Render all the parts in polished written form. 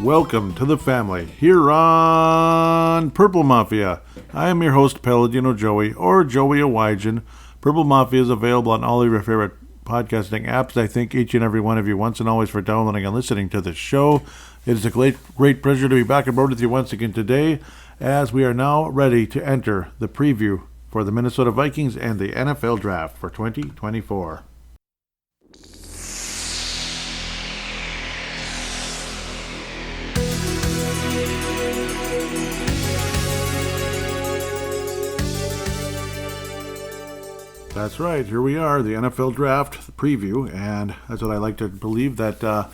Welcome to the family here on Purple Mafia. I am your host, Paladino Joey, or Joey Owygen. Purple Mafia is available on all of your favorite podcasting apps. I thank each and every one of you once and always for downloading and listening to the show. It is a great pleasure to be back aboard with you once again today, as we are now ready to enter the preview for the Minnesota Vikings and the NFL Draft for 2024. That's right, here we are, the NFL Draft, the preview, and that's what I like to believe that, I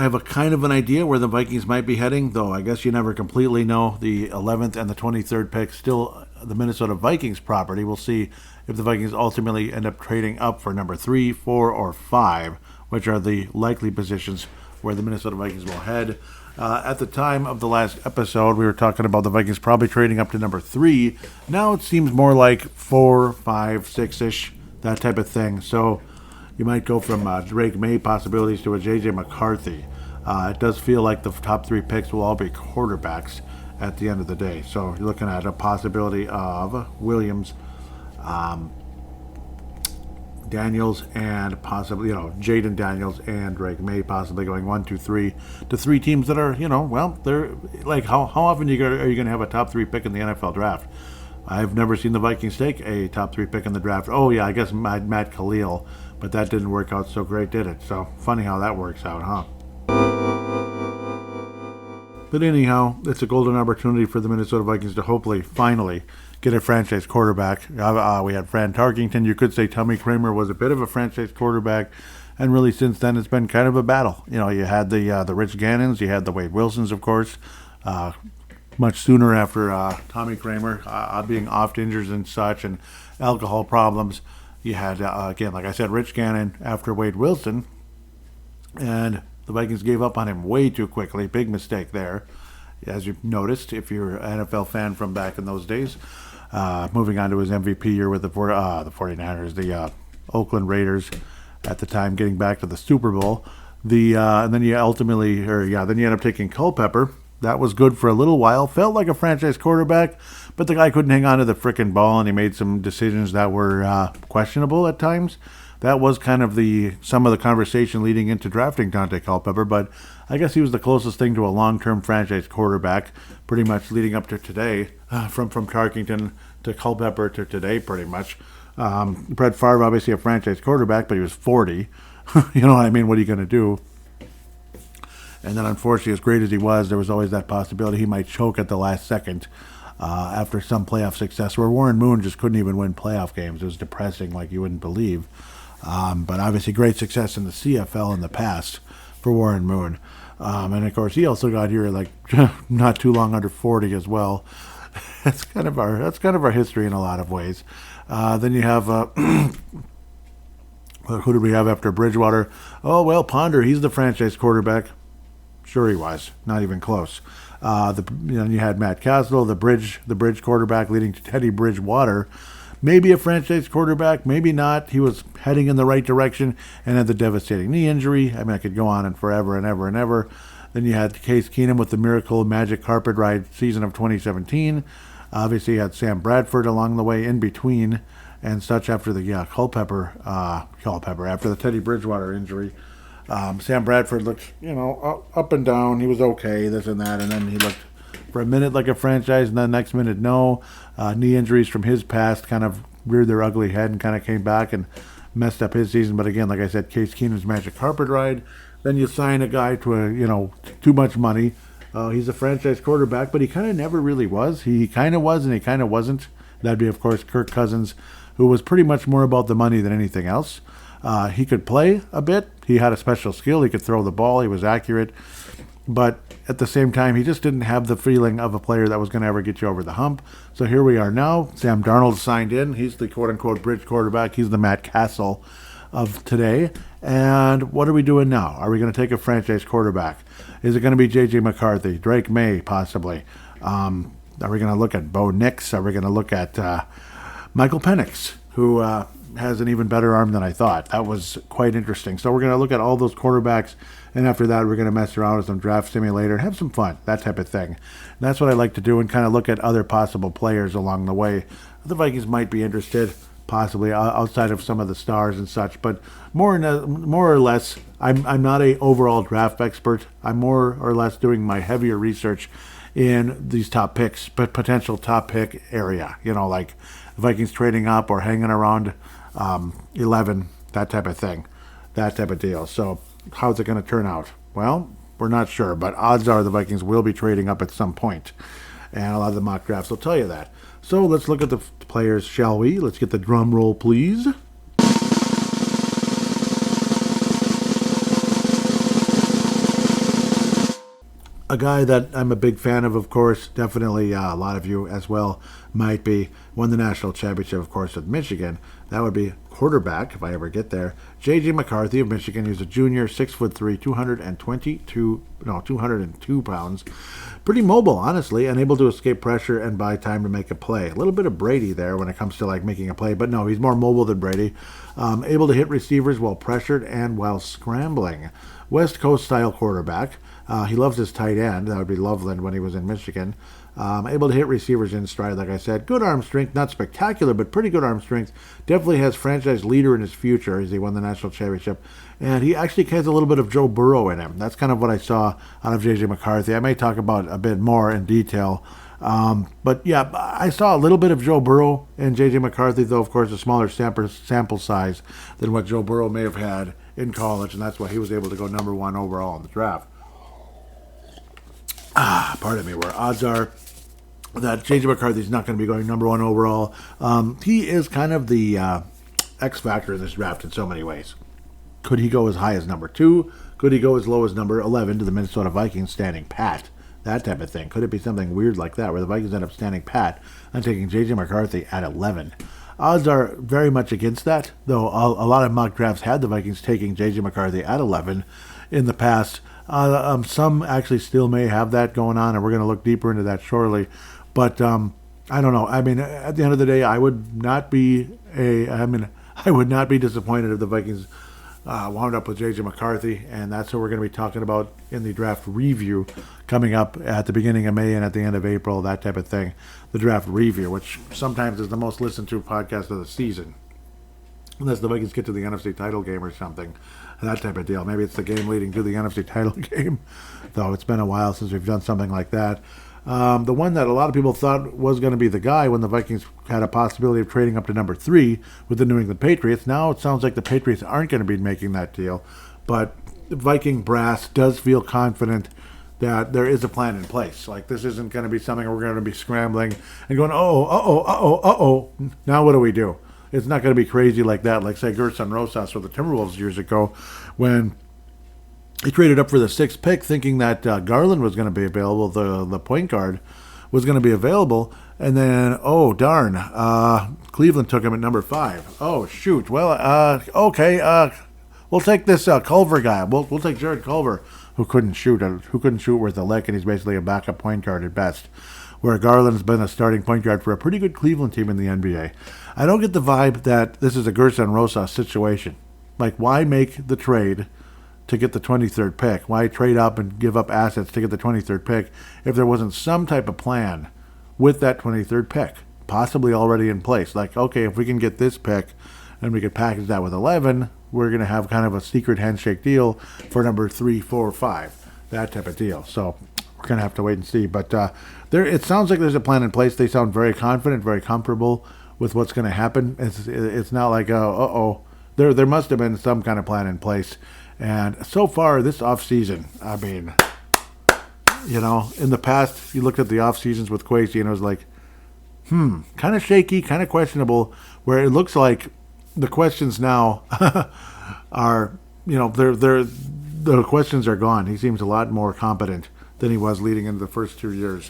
have a kind of an idea where the Vikings might be heading, though I guess you never completely know. The 11th and the 23rd pick, still the Minnesota Vikings property. We'll see if the Vikings ultimately end up trading up for number 3, 4, or 5, which are the likely positions where the Minnesota Vikings will head. At the time of the last episode, we were talking about the Vikings probably trading up to number 3. Now it seems more like 4, 5, 6-ish, that type of thing. So you might go from Drake May possibilities to a J.J. McCarthy. It does feel like the top 3 picks will all be quarterbacks at the end of the day. So you're looking at a possibility of Williams, Daniels, and possibly, Jaden Daniels and Drake May possibly going 1, 2, 3 to 3 teams that are, they're like, how often are you going to have a top 3 pick in the NFL draft? I've never seen the Vikings take a top 3 pick in the draft. Oh yeah, I guess Matt Khalil, but that didn't work out so great, did it? So funny how that works out, huh? But anyhow, it's a golden opportunity for the Minnesota Vikings to hopefully, finally, get a franchise quarterback. We had Fran Tarkington. You could say Tommy Kramer was a bit of a franchise quarterback, and really since then it's been kind of a battle. You had the Rich Gannons, you had the Wade Wilsons, of course, much sooner after Tommy Kramer being oft injured and such, and alcohol problems. You had, again, like I said, Rich Gannon after Wade Wilson, and the Vikings gave up on him way too quickly. Big mistake there, as you've noticed, if you're an NFL fan from back in those days. Moving on to his MVP year with the 49ers, the Oakland Raiders at the time, getting back to the Super Bowl. And then you end up taking Culpepper. That was good for a little while. Felt like a franchise quarterback, but the guy couldn't hang on to the frickin' ball, and he made some decisions that were questionable at times. That was kind of some of the conversation leading into drafting Dante Culpepper, but I guess he was the closest thing to a long-term franchise quarterback, pretty much leading up to today, from Tarkington to Culpepper to today, pretty much. Brett Favre, obviously a franchise quarterback, but he was 40. You know what I mean? What are you going to do? And then, unfortunately, as great as he was, there was always that possibility he might choke at the last second after some playoff success, where Warren Moon just couldn't even win playoff games. It was depressing like you wouldn't believe. But obviously great success in the CFL in the past for Warren Moon. And of course he also got here like not too long under 40 as well. That's kind of our history in a lot of ways. Then you have who did we have after Bridgewater? Oh well, Ponder, he's the franchise quarterback. Sure he was, not even close. You had Matt Castle, the bridge quarterback leading to Teddy Bridgewater. Maybe a franchise quarterback, maybe not. He was heading in the right direction and had the devastating knee injury. I mean, I could go on and forever and ever and ever. Then you had Case Keenum with the miracle magic carpet ride season of 2017. Obviously, you had Sam Bradford along the way in between and such after the Culpepper, after the Teddy Bridgewater injury. Sam Bradford looked, up and down. He was okay, this and that, and then he looked for a minute like a franchise, and then the next minute, no. Knee injuries from his past kind of reared their ugly head and kind of came back and messed up his season. But again, like I said, Case Keenum's magic carpet ride. Then you sign a guy to too much money. He's a franchise quarterback, but he kind of never really was. He kind of was and he kind of wasn't. That'd be, of course, Kirk Cousins, who was pretty much more about the money than anything else. He could play a bit. He had a special skill. He could throw the ball. He was accurate. But at the same time, he just didn't have the feeling of a player that was going to ever get you over the hump. So here we are now. Sam Darnold signed in. He's the quote-unquote bridge quarterback. He's the Matt Castle of today. And what are we doing now? Are we going to take a franchise quarterback? Is it going to be J.J. McCarthy, Drake May, possibly? Are we going to look at Bo Nix? Are we going to look at Michael Penix, who has an even better arm than I thought? That was quite interesting. So we're going to look at all those quarterbacks And after that, we're going to mess around with some draft simulator and have some fun, that type of thing. And that's what I like to do, and kind of look at other possible players along the way. The Vikings might be interested, possibly outside of some of the stars and such, but more or less, I'm not a overall draft expert. I'm more or less doing my heavier research in these top picks, but potential top pick area. Like the Vikings trading up or hanging around 11, that type of thing, that type of deal. So how's it going to turn out? Well, we're not sure, but odds are the Vikings will be trading up at some point, and a lot of the mock drafts will tell you that. So let's look at the players, shall we? Let's get the drum roll, please. A guy that I'm a big fan of course, definitely a lot of you as well might be, won the national championship, of course, with Michigan. That would be quarterback, if I ever get there, J.J. McCarthy of Michigan. He's a junior, 6'3", 202 pounds. Pretty mobile, honestly, and able to escape pressure and buy time to make a play. A little bit of Brady there when it comes to making a play, but no, he's more mobile than Brady. Able to hit receivers while pressured and while scrambling. West Coast style quarterback. He loves his tight end. That would be Loveland when he was in Michigan. Able to hit receivers in stride, like I said. Good arm strength, not spectacular, but pretty good arm strength. Definitely has franchise leader in his future as he won the national championship. And he actually has a little bit of Joe Burrow in him. That's kind of what I saw out of J.J. McCarthy. I may talk about a bit more in detail. But yeah, I saw a little bit of Joe Burrow in J.J. McCarthy, though, of course, a smaller sample size than what Joe Burrow may have had in college, and that's why he was able to go number 1 overall in the draft. Pardon me, where odds are that J.J. McCarthy's not going to be going number 1 overall. He is kind of the X factor in this draft in so many ways. Could he go as high as number 2? Could he go as low as number 11 to the Minnesota Vikings standing pat? That type of thing. Could it be something weird like that where the Vikings end up standing pat and taking J.J. McCarthy at 11? Odds are very much against that, though a lot of mock drafts had the Vikings taking J.J. McCarthy at 11 in the past. Some actually still may have that going on, and we're going to look deeper into that shortly. But I don't know. I mean, at the end of the day, I would not be disappointed if the Vikings wound up with J.J. McCarthy, and that's what we're going to be talking about in the draft review coming up at the beginning of May and at the end of April, that type of thing. The draft review, which sometimes is the most listened to podcast of the season, unless the Vikings get to the NFC title game or something, that type of deal. Maybe it's the game leading to the NFC title game, though it's been a while since we've done something like that. The one that a lot of people thought was going to be the guy when the Vikings had a possibility of trading up to number 3 with the New England Patriots. Now it sounds like the Patriots aren't going to be making that deal, but the Viking brass does feel confident that there is a plan in place. Like, this isn't going to be something we're going to be scrambling and going, now what do we do? It's not going to be crazy like that, like, say, Gerson Rosas with the Timberwolves years ago when he traded up for the 6th pick thinking that Garland was going to be available, the point guard was going to be available, and then, oh, darn, Cleveland took him at number 5. Oh, shoot. Well, okay, we'll take this Culver guy. We'll take Jared Culver, who couldn't shoot worth a lick, and he's basically a backup point guard at best, where Garland's been a starting point guard for a pretty good Cleveland team in the NBA. I don't get the vibe that this is a Gerson Rosas situation. Like, why make the trade to get the 23rd pick? Why trade up and give up assets to get the 23rd pick if there wasn't some type of plan with that 23rd pick, possibly already in place? Like, okay, if we can get this pick and we could package that with 11, we're going to have kind of a secret handshake deal for number 3, 4, 5, that type of deal. So we're going to have to wait and see. But it sounds like there's a plan in place. They sound very confident, very comfortable with what's going to happen. It's not like, there must have been some kind of plan in place. And so far, this offseason, I mean, in the past, you looked at the off seasons with Kwesi and it was like, kind of shaky, kind of questionable, where it looks like the questions now are, the questions are gone. He seems a lot more competent than he was leading into the first 2 years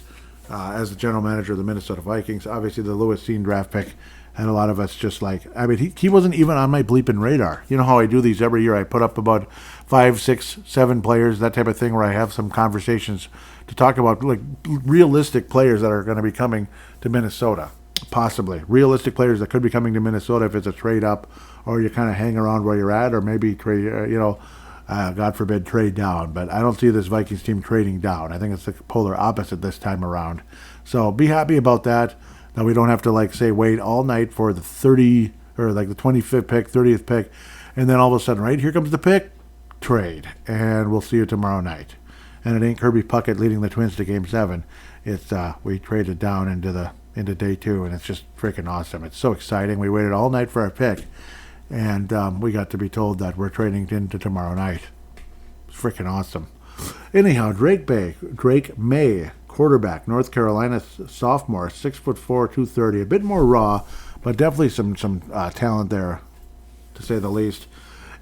as the general manager of the Minnesota Vikings. Obviously, the Lewis Cine draft pick had a lot of us just like, I mean, he wasn't even on my bleeping radar. You know how I do these every year? I put up about 5, 6, 7 players, that type of thing, where I have some conversations to talk about, like, realistic players that are going to be coming to Minnesota, possibly. Realistic players that could be coming to Minnesota if it's a trade up or you kind of hang around where you're at, or maybe trade, God forbid, trade down. But I don't see this Vikings team trading down. I think it's the polar opposite this time around. So be happy about that. Now we don't have to wait all night for the 30 or the 25th pick, 30th pick, and then all of a sudden, right, here comes the pick, trade, and we'll see you tomorrow night. And it ain't Kirby Puckett leading the Twins to Game 7. It's we traded down into day 2, and it's just freaking awesome. It's so exciting. We waited all night for our pick, and we got to be told that we're trading into tomorrow night. It's freaking awesome. Anyhow, Drake May, quarterback, North Carolina sophomore, 6'4", 230, a bit more raw, but definitely some talent there, to say the least.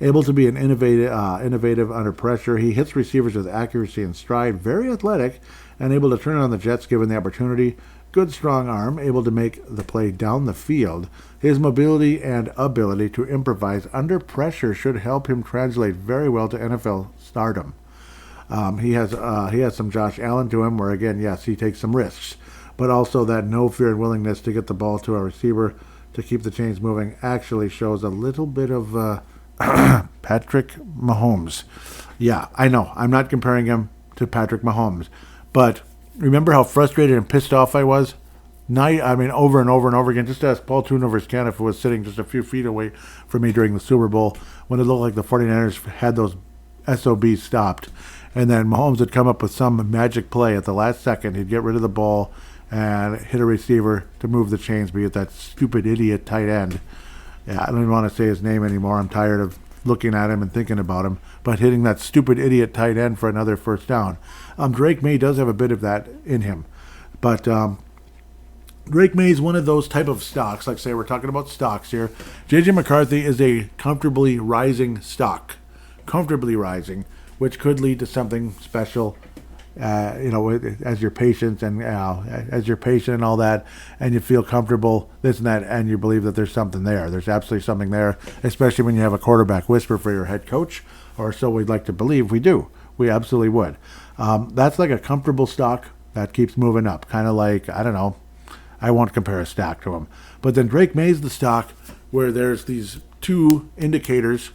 Able to be an innovative under pressure. He hits receivers with accuracy and stride. Very athletic and able to turn on the Jets given the opportunity. Good strong arm, able to make the play down the field. His mobility and ability to improvise under pressure should help him translate very well to NFL stardom. He has some Josh Allen to him, where again, yes, he takes some risks, but also that no fear and willingness to get the ball to a receiver to keep the chains moving actually shows a little bit of Patrick Mahomes. Yeah, I know. I'm not comparing him to Patrick Mahomes. But remember how frustrated and pissed off I was? Over and over and over again. Just ask Paul Toonover's can if it was sitting just a few feet away from me during the Super Bowl when it looked like the 49ers had those SOBs stopped. And then Mahomes would come up with some magic play at the last second. He'd get rid of the ball and hit a receiver to move the chains, be it that stupid idiot tight end. Yeah, I don't even want to say his name anymore. I'm tired of looking at him and thinking about him. But hitting that stupid idiot tight end for another first down. Drake May does have a bit of that in him. But Drake May is one of those type of stocks. Like, say, we're talking about stocks here. J.J. McCarthy is a comfortably rising stock. Comfortably rising, which could lead to something special. As you're patient and all that, and you feel comfortable, this and that, and you believe that there's something there. There's absolutely something there, especially when you have a quarterback whisper for your head coach, or so we'd like to believe. We do. We absolutely would. That's like a comfortable stock that keeps moving up. Kind of like, I don't know, I won't compare a stock to him. But then Drake May's the stock where there's these two indicators.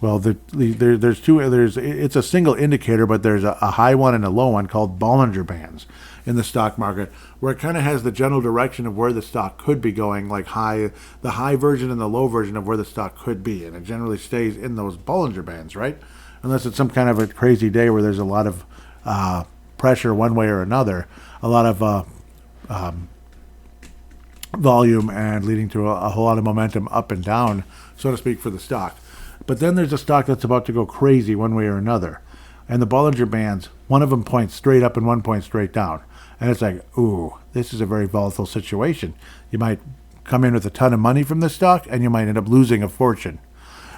Well, there's two. It's a single indicator, but there's a high one and a low one called Bollinger Bands in the stock market, where it kind of has the general direction of where the stock could be going, like the high version and the low version of where the stock could be, and it generally stays in those Bollinger Bands, right? Unless it's some kind of a crazy day where there's a lot of pressure one way or another, a lot of volume, and leading to a whole lot of momentum up and down, so to speak, for the stock. But then there's a stock that's about to go crazy one way or another. And the Bollinger Bands, one of them points straight up and one points straight down. And it's like, ooh, this is a very volatile situation. You might come in with a ton of money from this stock, and you might end up losing a fortune.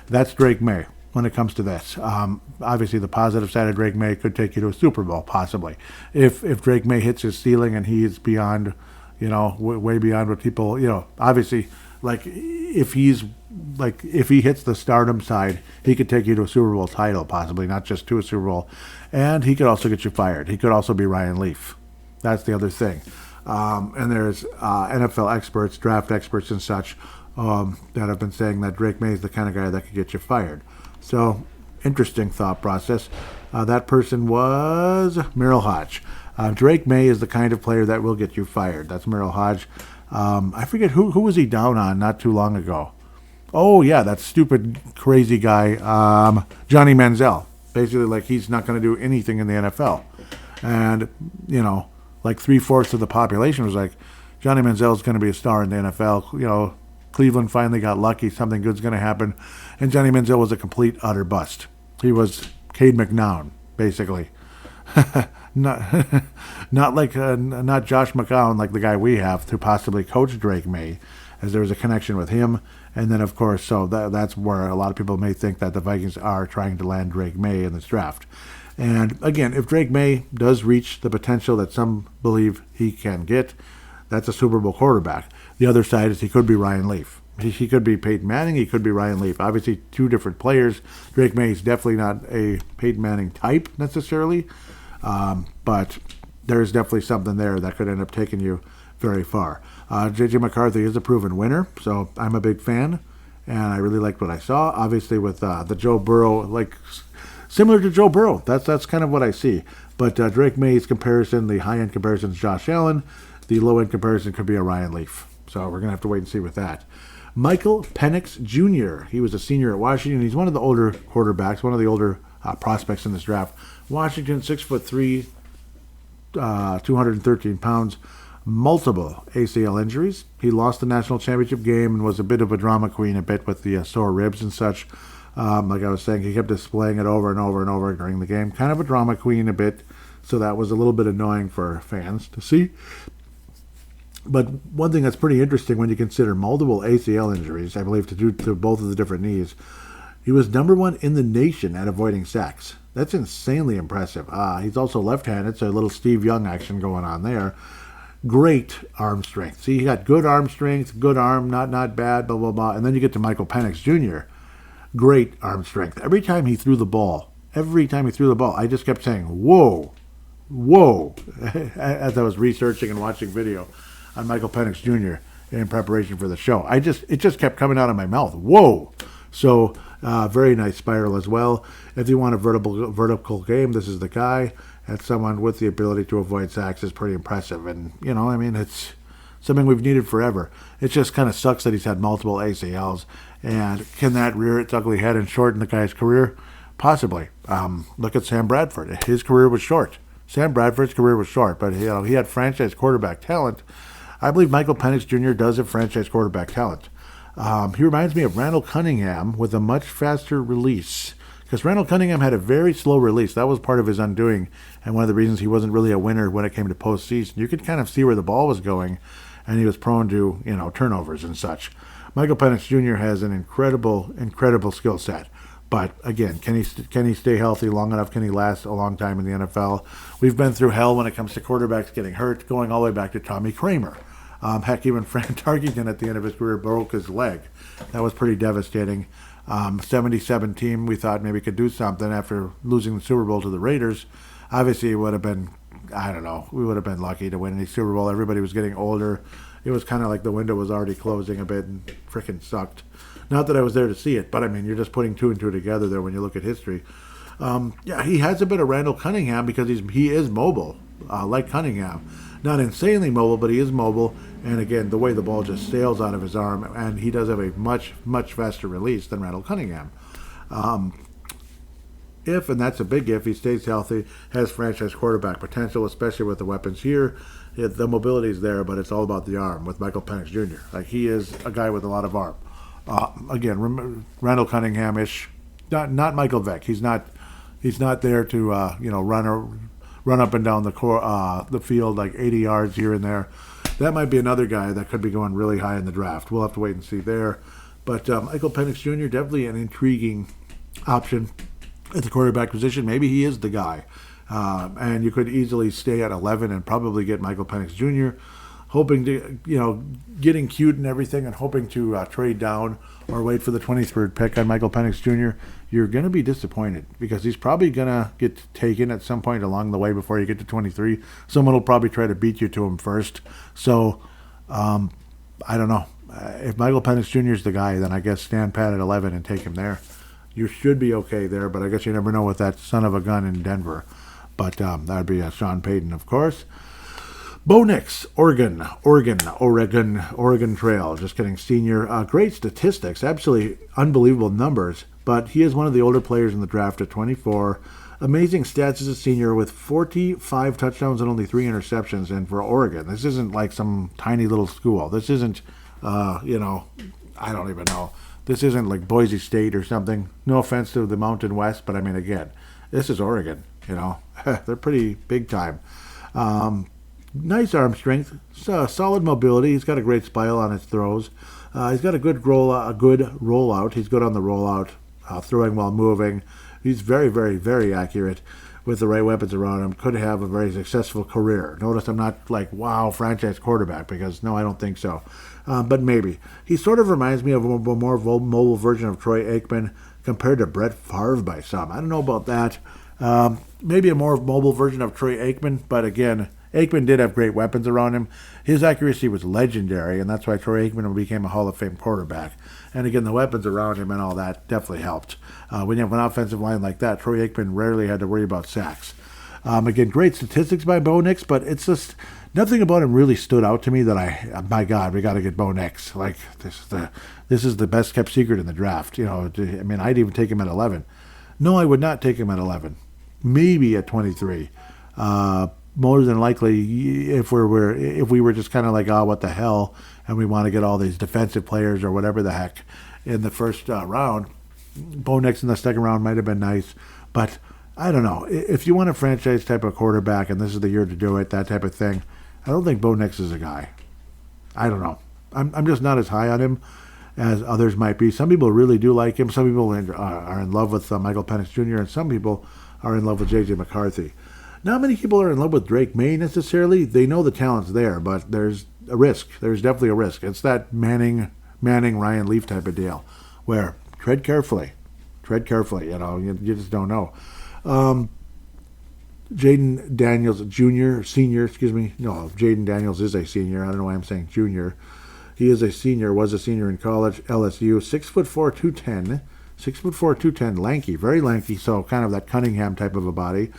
That's Drake May when it comes to this. Obviously, the positive side of Drake May could take you to a Super Bowl, possibly. If Drake May hits his ceiling and he is beyond, way beyond what people, obviously, if he hits the stardom side, he could take you to a Super Bowl title, possibly, not just to a Super Bowl. And he could also get you fired. He could also be Ryan Leaf. That's the other thing. And there's NFL experts, draft experts and such, that have been saying that Drake May is the kind of guy that could get you fired. So, interesting thought process. That person was Merrill Hodge. Drake May is the kind of player that will get you fired. That's Merrill Hodge. I forget who was he down on not too long ago. Oh, yeah, that stupid, crazy guy, Johnny Manziel. Basically, he's not going to do anything in the NFL. And, 3/4 of the population was like, Johnny Manziel's going to be a star in the NFL. Cleveland finally got lucky. Something good's going to happen. And Johnny Manziel was a complete, utter bust. He was Cade McNown, basically. not Josh McCown like the guy we have to possibly coach Drake May, as there was a connection with him. And then, of course, so that's where a lot of people may think that the Vikings are trying to land Drake May in this draft. And again, if Drake May does reach the potential that some believe he can get, that's a Super Bowl quarterback. The other side is he could be Ryan Leaf. He could be Peyton Manning. He could be Ryan Leaf. Obviously, two different players. Drake May is definitely not a Peyton Manning type necessarily, but there's definitely something there that could end up taking you very far. J.J. McCarthy is a proven winner, so I'm a big fan, and I really liked what I saw. Obviously, with the Joe Burrow Similar to Joe Burrow. That's kind of what I see. But Drake May's comparison, the high-end comparison is Josh Allen. The low-end comparison could be a Ryan Leaf. So we're going to have to wait and see with that. Michael Penix Jr. He was a senior at Washington. He's one of the older quarterbacks, one of the older prospects in this draft. Washington, 6'3", 213 pounds, multiple ACL injuries. He lost the national championship game and was a bit of a drama queen a bit with the sore ribs and such. Like I was saying, he kept displaying it over and over and over during the game. Kind of a drama queen a bit, so that was a little bit annoying for fans to see. But one thing that's pretty interesting when you consider multiple ACL injuries, I believe, to both of the different knees, he was number one in the nation at avoiding sacks. That's insanely impressive. He's also left-handed, so a little Steve Young action going on there. Great arm strength. See, he got good arm strength, good arm, not bad, blah, blah, blah. And then you get to Michael Penix Jr., great arm strength. Every time he threw the ball, I just kept saying, whoa, as I was researching and watching video on Michael Penix Jr. in preparation for the show. It just kept coming out of my mouth. Whoa! So, very nice spiral as well. If you want a vertical game, this is the guy. And someone with the ability to avoid sacks is pretty impressive. And, it's something we've needed forever. It just kind of sucks that he's had multiple ACLs. And can that rear its ugly head and shorten the guy's career? Possibly. Look at Sam Bradford. His career was short. Sam Bradford's career was short, but he had franchise quarterback talent. I believe Michael Penix Jr. does have franchise quarterback talent. He reminds me of Randall Cunningham with a much faster release. Because Randall Cunningham had a very slow release. That was part of his undoing, and one of the reasons he wasn't really a winner when it came to postseason. You could kind of see where the ball was going, and he was prone to, turnovers and such. Michael Penix Jr. has an incredible skill set. But again, can he stay healthy long enough? Can he last a long time in the NFL? We've been through hell when it comes to quarterbacks getting hurt, going all the way back to Tommy Kramer. Heck, even Fran Tarkenton at the end of his career broke his leg. That was pretty devastating. 77 team, we thought maybe could do something after losing the Super Bowl to the Raiders. Obviously, it would have been, we would have been lucky to win any Super Bowl. Everybody was getting older. It was kind of like the window was already closing a bit and freaking sucked. Not that I was there to see it, but I mean, you're just putting two and two together there when you look at history. He has a bit of Randall Cunningham because he is mobile, like Cunningham. Not insanely mobile, but he is mobile. And again, the way the ball just sails out of his arm, and he does have a much faster release than Randall Cunningham. If, and that's a big if, he stays healthy, has franchise quarterback potential, especially with the weapons here. The mobility is there, but it's all about the arm with Michael Penix Jr. Like, he is a guy with a lot of arm. Again, Randall Cunningham-ish, not Michael Vick. He's not there to run up and down the field like 80 yards here and there. That might be another guy that could be going really high in the draft. We'll have to wait and see there. But Michael Penix Jr., definitely an intriguing option at the quarterback position. Maybe he is the guy. And you could easily stay at 11 and probably get Michael Penix Jr., hoping to, getting cute and everything and hoping to trade down or wait for the 23rd pick on Michael Penix Jr., you're going to be disappointed because he's probably going to get taken at some point along the way before you get to 23. Someone will probably try to beat you to him first. So, I don't know. If Michael Penix Jr. is the guy, then I guess stand pat at 11 and take him there. You should be okay there, but I guess you never know with that son of a gun in Denver. But that would be Sean Payton, of course. Bo Nix, Oregon Trail. Just kidding, senior. Great statistics, absolutely unbelievable numbers. But he is one of the older players in the draft at 24. Amazing stats as a senior with 45 touchdowns and only 3 interceptions. And for Oregon, this isn't like some tiny little school. This isn't, I don't even know. This isn't like Boise State or something. No offense to the Mountain West, but I mean, again, this is Oregon. They're pretty big time. Nice arm strength, solid mobility. He's got a great spile on his throws. He's got a good rollout. He's good on the rollout, throwing while moving. He's very, very, very accurate with the right weapons around him. Could have a very successful career. Notice I'm not like, wow, franchise quarterback, because no, I don't think so. But maybe. He sort of reminds me of a more mobile version of Troy Aikman compared to Brett Favre by some. I don't know about that. Maybe a more mobile version of Troy Aikman, but again, Aikman did have great weapons around him. His accuracy was legendary, and that's why Troy Aikman became a Hall of Fame quarterback. And again, the weapons around him and all that definitely helped. When you have an offensive line like that, Troy Aikman rarely had to worry about sacks. Again, great statistics by Bo Nix, but it's just nothing about him really stood out to me that my God, we got to get Bo Nix. Like this is the best kept secret in the draft. I mean, I'd even take him at 11. No, I would not take him at 11. Maybe at 23. More than likely, if we were just kind of like, oh, what the hell, and we want to get all these defensive players or whatever the heck in the first round, Bo Nix in the second round might have been nice, but I don't know. If you want a franchise type of quarterback and this is the year to do it, that type of thing, I don't think Bo Nix is a guy. I don't know. I'm just not as high on him as others might be. Some people really do like him. Some people are in love with Michael Penix Jr., and some people are in love with J.J. McCarthy. Not many people are in love with Drake May necessarily. They know the talent's there, but there's a risk. There's definitely a risk. It's that Manning, Ryan Leaf type of deal where tread carefully. You just don't know. Jaden Daniels senior, no, Jaden Daniels is a senior. I don't know why I'm saying junior. He is a senior, was a senior in college, LSU, 6'4", 210, 6'4", 210, lanky, very lanky, so kind of that Cunningham type of a body.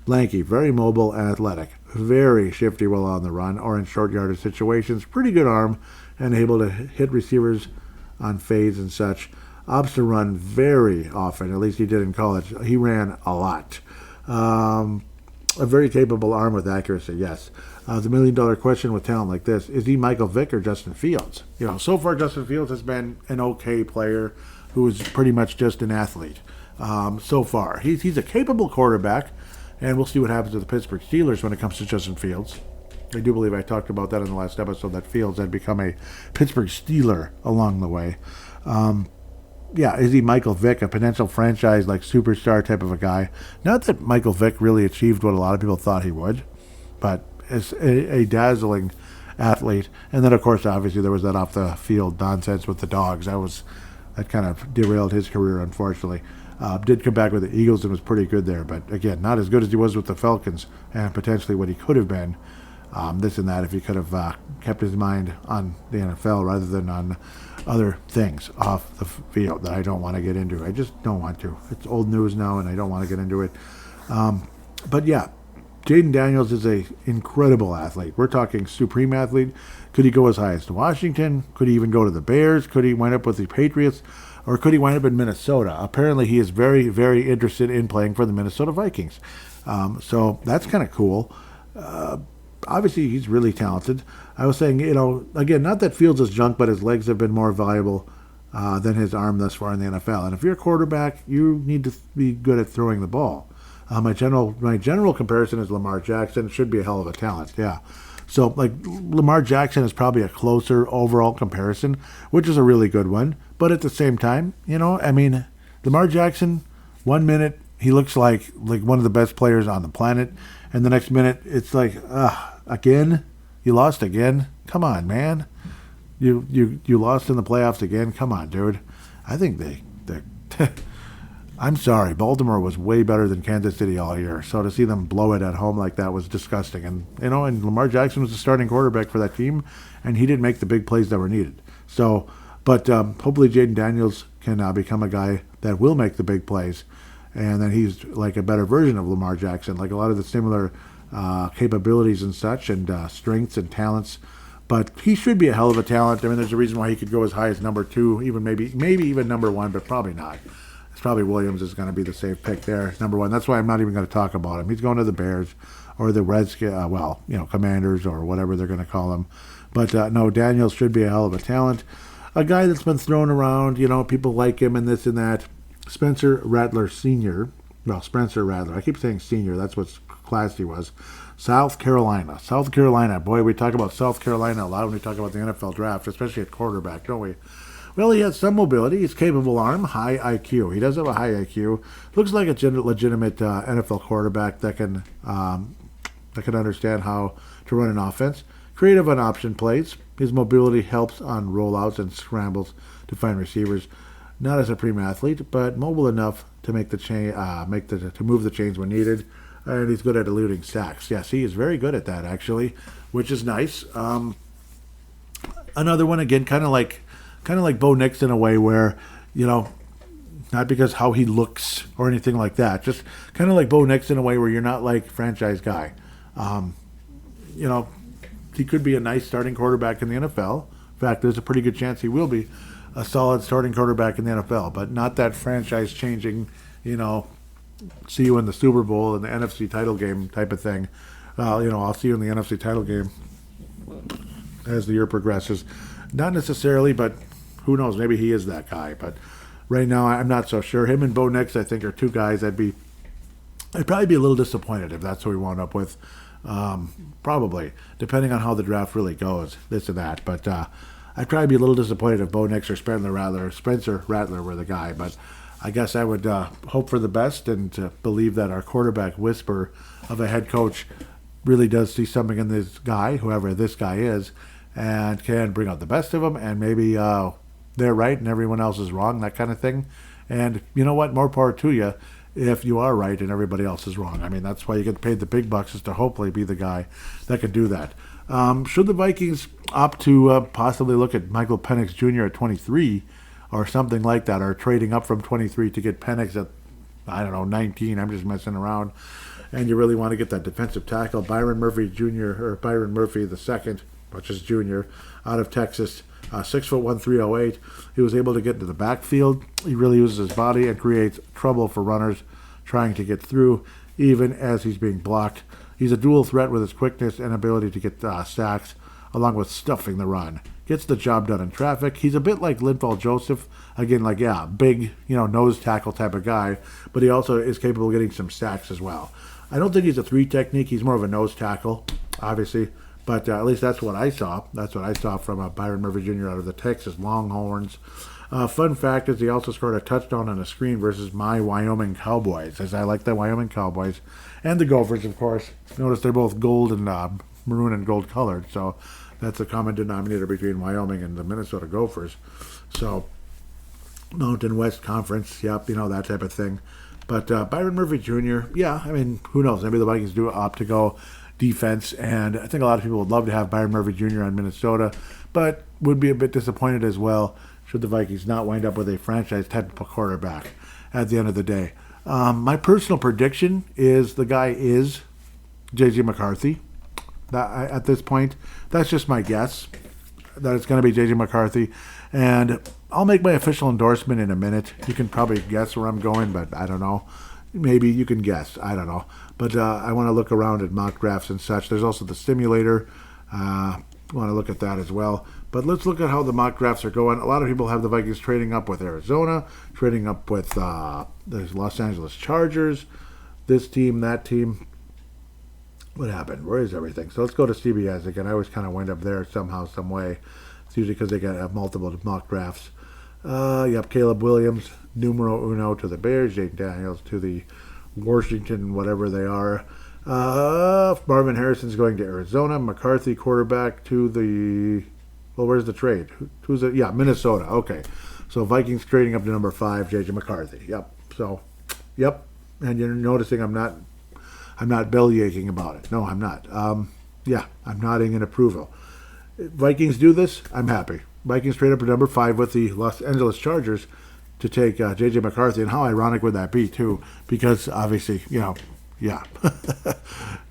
Lanky, very mobile and athletic, very shifty while on the run or in short yardage situations, pretty good arm, and able to hit receivers on fades and such. Opts to run very often, at least he did in college. He ran a lot. A very capable arm with accuracy, yes. The $1 million question with talent like this, is he Michael Vick or Justin Fields? So far Justin Fields has been an okay player who is pretty much just an athlete. So far. He's a capable quarterback, and we'll see what happens to the Pittsburgh Steelers when it comes to Justin Fields. I do believe I talked about that in the last episode, that Fields had become a Pittsburgh Steeler along the way. Is he Michael Vick, a potential franchise like superstar type of a guy? Not that Michael Vick really achieved what a lot of people thought he would, but as a dazzling athlete. And then, of course, obviously there was that off the field nonsense with the dogs. That kind of derailed his career, unfortunately. Did come back with the Eagles and was pretty good there, but again, not as good as he was with the Falcons, and potentially what he could have been. This and that, if he could have kept his mind on the NFL rather than on other things off the field that I don't want to get into. I just don't want to. It's old news now, and I don't want to get into it. But yeah, Jaden Daniels is an incredible athlete. We're talking supreme athlete. Could he go as high as to Washington? Could he even go to the Bears? Could he wind up with the Patriots? Or could he wind up in Minnesota? Apparently, he is very, very interested in playing for the Minnesota Vikings. So that's kind of cool. Obviously, he's really talented. I was saying, again, not that Fields is junk, but his legs have been more valuable than his arm thus far in the NFL. And if you're a quarterback, you need to be good at throwing the ball. My general comparison is Lamar Jackson. Should be a hell of a talent, yeah. So, Lamar Jackson is probably a closer overall comparison, which is a really good one. But at the same time, Lamar Jackson, 1 minute, he looks like one of the best players on the planet. And the next minute, it's like, again? You lost again? Come on, man. You lost in the playoffs again? Come on, dude. I think they I'm sorry. Baltimore was way better than Kansas City all year. So to see them blow it at home like that was disgusting. And, and Lamar Jackson was the starting quarterback for that team, and he didn't make the big plays that were needed. So, but hopefully Jaden Daniels can become a guy that will make the big plays. And then he's like a better version of Lamar Jackson, like a lot of the similar capabilities and such, and strengths and talents. But he should be a hell of a talent. I mean, there's a reason why he could go as high as number 2, even maybe even number 1, but probably not. It's probably Williams is going to be the safe pick there, number 1. That's why I'm not even going to talk about him. He's going to the Bears or the Redskins, Commanders or whatever they're going to call him. But no, Daniels should be a hell of a talent. A guy that's been thrown around, people like him and this and that. Spencer Rattler Sr. Well, Spencer Rattler. I keep saying senior. That's what class he was. South Carolina. Boy, we talk about South Carolina a lot when we talk about the NFL draft, especially at quarterback, don't we? Well, he has some mobility. He's capable arm, high IQ. He does have a high IQ. Looks like a legitimate NFL quarterback that can understand how to run an offense. Creative on option plays. His mobility helps on rollouts and scrambles to find receivers. Not a supreme athlete, but mobile enough to make the chain, to move the chains when needed. and he's good at eluding sacks. Yes, he is very good at that, actually, which is nice. Another one, again, kind of like Bo Nix in a way where, you know, not because how he looks or anything like that, just kind of like Bo Nix in a way where you're not like franchise guy. You know, he could be a nice starting quarterback in the NFL. In fact, there's a pretty good chance he will be a solid starting quarterback in the NFL, but not that franchise-changing, you know, see you in the Super Bowl and the NFC title game type of thing. I'll see you in the NFC title game as the year progresses. Not necessarily, but who knows? Maybe he is that guy. But right now, I'm not so sure. Him and Bo Nix, I think, are two guys I'd probably be a little disappointed if that's who we wound up with. Probably, depending on how the draft really goes, this and that. But I'd probably be a little disappointed if Bo Nix or Spencer Rattler were the guy. But I guess I would hope for the best and believe that our quarterback whisper of a head coach really does see something in this guy, whoever this guy is, and can bring out the best of him. And maybe they're right and everyone else is wrong, that kind of thing. And you know what? More power to you if you are right and everybody else is wrong. I mean, that's why you get paid the big bucks, is to hopefully be the guy that can do that. Should the Vikings opt to possibly look at Michael Penix Jr. at 23 or something like that, or trading up from 23 to get Penix at, 19, I'm just messing around, and you really want to get that defensive tackle, Byron Murphy Jr. or Byron Murphy the second, which is junior, out of Texas, 6'1", 308. He was able to get into the backfield. He really uses his body and creates trouble for runners trying to get through, even as he's being blocked. He's a dual threat with his quickness and ability to get sacks, along with stuffing the run. Gets the job done in traffic. He's a bit like Linval Joseph. Again, big, nose tackle type of guy, but he also is capable of getting some sacks as well. I don't think he's a 3 technique. He's more of a nose tackle, obviously. But at least that's what I saw. That's what I saw from Byron Murphy Jr. out of the Texas Longhorns. Fun fact is he also scored a touchdown on a screen versus my Wyoming Cowboys, as I like the Wyoming Cowboys. And the Gophers, of course. Notice they're both gold and maroon and gold colored. So that's a common denominator between Wyoming and the Minnesota Gophers. So Mountain West Conference, yep, that type of thing. But Byron Murphy Jr., who knows? Maybe the Vikings do opt to go defense, and I think a lot of people would love to have Byron Murphy Jr. on Minnesota, but would be a bit disappointed as well should the Vikings not wind up with a franchise type of quarterback at the end of the day. My personal prediction is the guy is J.J. McCarthy. At this point, that's just my guess, that it's going to be J.J. McCarthy, and I'll make my official endorsement in a minute. You can probably guess where I'm going, but I don't know. Maybe you can guess. I don't know. But I want to look around at mock drafts and such. There's also the simulator. I want to look at that as well. But let's look at how the mock drafts are going. A lot of people have the Vikings trading up with Arizona, trading up with the Los Angeles Chargers, this team, that team. What happened? Where is everything? So let's go to CBS again. I always kind of wind up there somehow, some way. It's usually because they have multiple mock drafts. Caleb Williams, numero uno to the Bears, Jake Daniels to the Washington, whatever they are. Marvin Harrison's going to Arizona. McCarthy, quarterback, to the... Well, where's the trade? Who's it? Yeah, Minnesota. Okay. So Vikings trading up to number 5, J.J. McCarthy. Yep. And you're noticing I'm not bellyaching about it. No, I'm not. I'm nodding in approval. Vikings do this, I'm happy. Vikings trade up to number 5 with the Los Angeles Chargers to take J.J. McCarthy. And how ironic would that be, too? Because, obviously, Jim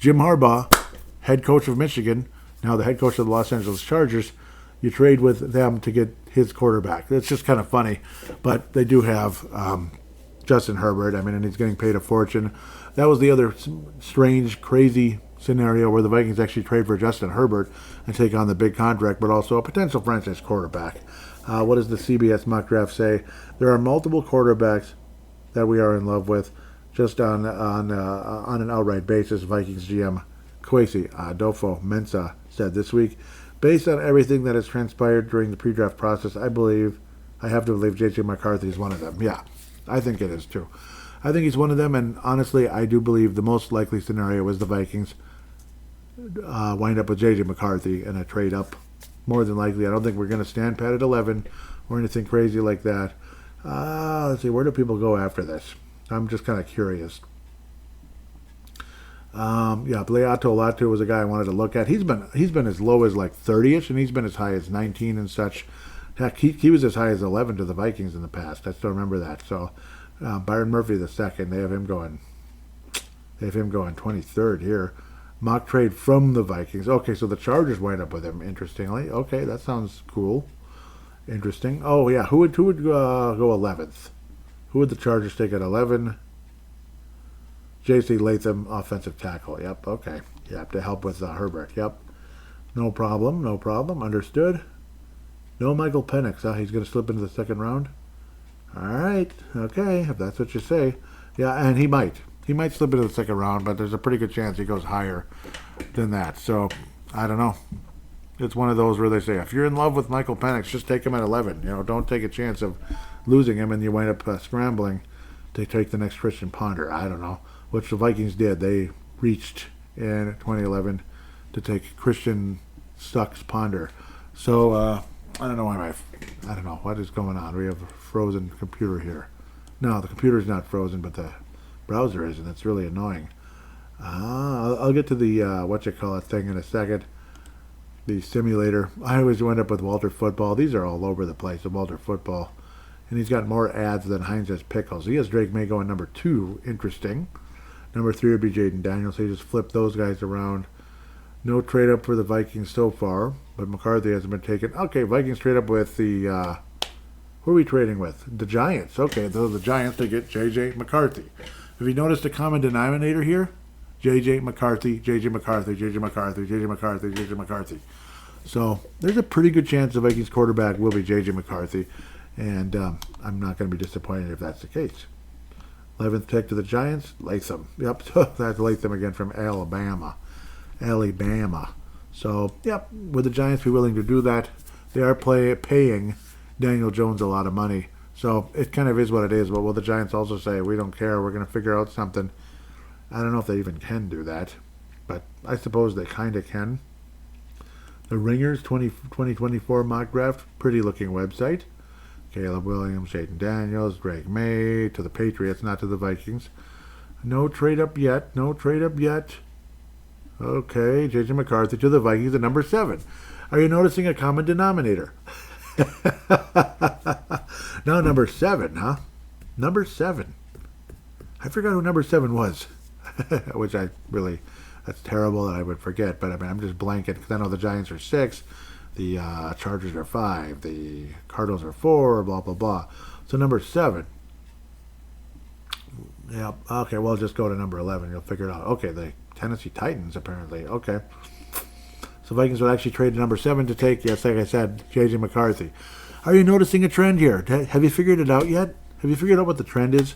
Harbaugh, head coach of Michigan, now the head coach of the Los Angeles Chargers, you trade with them to get his quarterback. It's just kind of funny. But they do have Justin Herbert, and he's getting paid a fortune. That was the other strange, crazy scenario where the Vikings actually trade for Justin Herbert and take on the big contract, but also a potential franchise quarterback. What does the CBS mock draft say? There are multiple quarterbacks that we are in love with, just on an outright basis. Vikings GM Kwesi Adofo-Mensah said this week, based on everything that has transpired during the pre-draft process, I have to believe J.J. McCarthy is one of them. Yeah, I think it is too. I think he's one of them, and honestly, I do believe the most likely scenario is the Vikings wind up with J.J. McCarthy in a trade up. More than likely, I don't think we're going to stand pat at 11 or anything crazy like that. Let's see, where do people go after this? I'm just kind of curious. Yeah, Beato Latu was a guy I wanted to look at. He's been as low as like 30ish, and he's been as high as 19 and such. Heck, he was as high as 11 to the Vikings in the past. I still remember that. So Byron Murphy the second, they have him going 23rd here. Mock trade from the Vikings. Okay, so the Chargers wind up with him. Interestingly, okay, that sounds cool. Interesting. Oh yeah, who would go 11th? Who would the Chargers take at 11? J.C. Latham, offensive tackle. Yep. Okay. Yep. To help with Herbert. Yep. No problem. No problem. Understood. No Michael Penix. He's going to slip into the second round. All right. Okay. If that's what you say. Yeah, and he might. He might slip into the second round, but there's a pretty good chance he goes higher than that. So, I don't know. It's one of those where they say, if you're in love with Michael Penix, just take him at 11. Don't take a chance of losing him and you wind up scrambling to take the next Christian Ponder. I don't know. Which the Vikings did. They reached in 2011 to take Christian Sucks Ponder. So, I don't know why I don't know what is going on. We have a frozen computer here. No, the computer's not frozen, but the browser is, and it's really annoying. I'll get to the thing in a second. The simulator. I always wind up with Walter Football. These are all over the place, the Walter Football. And he's got more ads than Heinz has pickles. He has Drake May going number 2. Interesting. Number 3 would be Jaden Daniels. So he just flipped those guys around. No trade up for the Vikings so far, but McCarthy hasn't been taken. Okay, Vikings trade up with the who are we trading with? The Giants. Okay, those are the Giants. They get J.J. McCarthy. Have you noticed a common denominator here? J.J. McCarthy, J.J. McCarthy, J.J. McCarthy, J.J. McCarthy, J.J. McCarthy. So there's a pretty good chance the Vikings quarterback will be J.J. McCarthy, and I'm not going to be disappointed if that's the case. 11th pick to the Giants, Latham. Yep, that's Latham again from Alabama. So, yep, would the Giants be willing to do that? They are paying Daniel Jones a lot of money. So it kind of is what it is. But will the Giants also say, we don't care, we're going to figure out something? I don't know if they even can do that. But I suppose they kind of can. The Ringers 2024 mock draft, pretty looking website. Caleb Williams, Jaden Daniels, Drake May to the Patriots, not to the Vikings. No trade up yet. Okay, J.J. McCarthy to the Vikings at number 7. Are you noticing a common denominator? No, number 7, huh? Number 7. I forgot who number 7 was. Which that's terrible that I would forget. But I mean, I'm just blanking because I know the Giants are 6. The Chargers are 5. The Cardinals are 4. Blah, blah, blah. So number 7. Yeah, okay, well, just go to number 11. You'll figure it out. Okay, the Tennessee Titans, apparently. Okay. So Vikings would actually trade number 7 to take, yes, like I said, J.J. McCarthy. Are you noticing a trend here? Have you figured it out yet? Have you figured out what the trend is?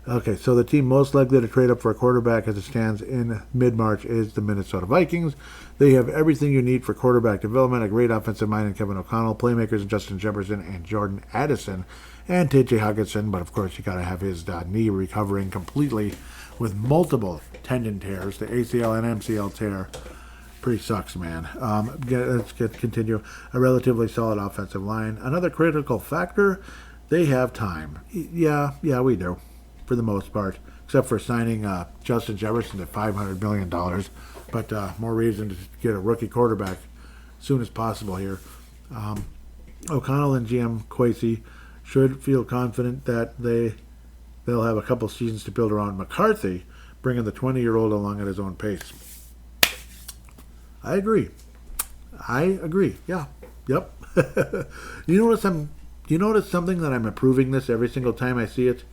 Okay, so the team most likely to trade up for a quarterback as it stands in mid-March is the Minnesota Vikings. They have everything you need for quarterback development, a great offensive mind in Kevin O'Connell, playmakers in Justin Jefferson and Jordan Addison, and T.J. Hockenson, but of course you got to have his knee recovering completely with multiple tendon tears, the ACL and MCL tear. Pretty sucks, man. Let's continue. A relatively solid offensive line. Another critical factor, they have time. Yeah, we do, for the most part, except for signing Justin Jefferson at $500 million. But more reason to get a rookie quarterback as soon as possible here. O'Connell and GM Kwesi should feel confident that they'll have a couple seasons to build around McCarthy, bringing the 20-year-old along at his own pace. I agree. Yeah. Yep. You notice something that I'm approving this every single time I see it?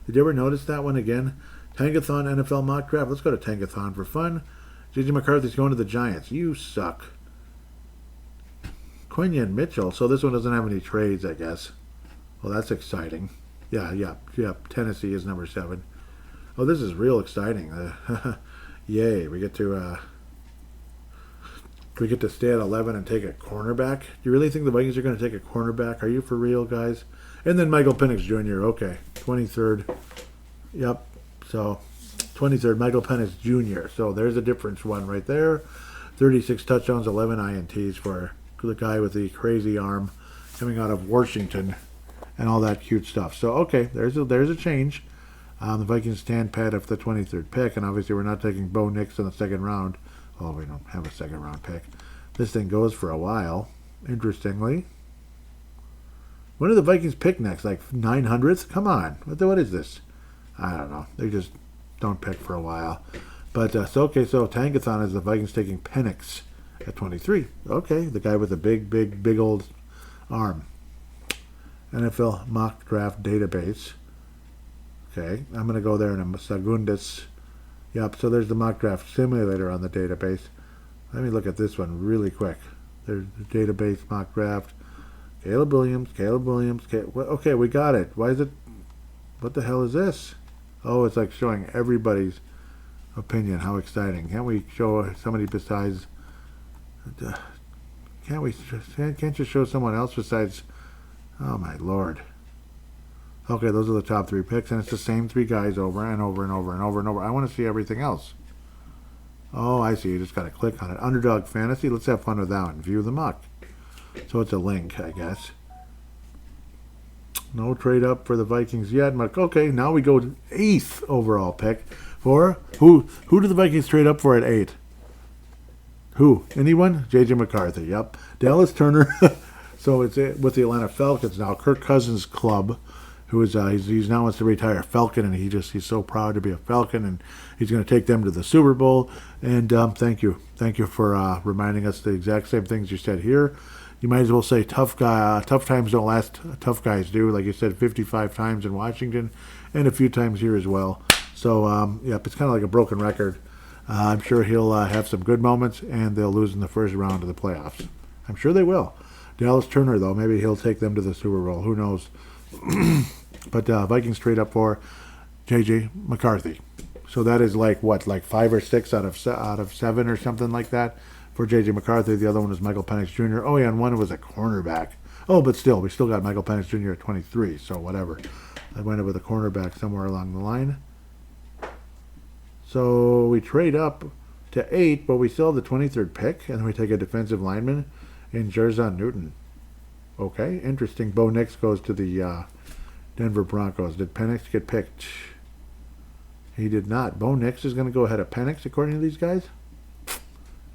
Did you ever notice that one again? Tankathon NFL mock draft. Let's go to Tankathon for fun. J.J. McCarthy's going to the Giants. You suck. Quinion Mitchell. So this one doesn't have any trades, I guess. Well, that's exciting. Yeah. Tennessee is number 7. Oh, this is real exciting. Yay. We get to stay at 11 and take a cornerback. Do you really think the Vikings are going to take a cornerback? Are you for real, guys? And then Michael Penix Jr. Okay, 23rd. Yep. So 23rd, Michael Penix Jr. So there's a difference one right there. 36 touchdowns, 11 INTs for the guy with the crazy arm coming out of Washington and all that cute stuff. So okay, there's a change. The Vikings stand pat after the 23rd pick, and obviously we're not taking Bo Nix in the second round. Oh, we don't have a second round pick. This thing goes for a while, interestingly. When do the Vikings pick next? Like 900th? Come on. What is this? I don't know. They just don't pick for a while. But, so Tankathon is the Vikings taking Penix at 23. Okay, the guy with the big old arm. NFL mock draft database. Okay, I'm going to go there in a Sagundis. Yep, so there's the mock draft simulator on the database. Let me look at this one really quick. There's the database mock draft. Caleb Williams. Okay, we got it. Why is it? What the hell is this? Oh, it's like showing everybody's opinion. How exciting. Can't we show somebody besides... Can't you show someone else besides... Oh, my Lord. Okay, those are the top 3 picks, and it's the same 3 guys over and over and over and over and over. I want to see everything else. Oh, I see. You just got to click on it. Underdog Fantasy. Let's have fun with that one. View the muck. So it's a link, I guess. No trade up for the Vikings yet. Okay, now we go to 8th overall pick for who? Who do the Vikings trade up for at 8? Who? Anyone? J.J. McCarthy. Yep. Dallas Turner. So it's with the Atlanta Falcons now. Kirk Cousins' club, who is he's now wants to retire Falcon, and he's so proud to be a Falcon, and he's going to take them to the Super Bowl. And thank you for reminding us the exact same things you said here. You might as well say tough times don't last, tough guys do. Like you said, 55 times in Washington, and a few times here as well. So yep, it's kind of like a broken record. I'm sure he'll have some good moments, and they'll lose in the first round of the playoffs. I'm sure they will. Dallas Turner, though, maybe he'll take them to the Super Bowl. Who knows? But Vikings trade up for J.J. McCarthy. So that is like 5 or 6 out of 7 or something like that for J.J. McCarthy. The other one is Michael Penix Jr. Oh, yeah, and one was a cornerback. Oh, but still, we still got Michael Penix Jr. at 23, so whatever. I went up with a cornerback somewhere along the line. So we trade up to 8, but we still have the 23rd pick, and then we take a defensive lineman in Jerzon Newton. Okay, interesting. Bo Nix goes to the Denver Broncos. Did Penix get picked? He did not. Bo Nix is going to go ahead of Penix, according to these guys?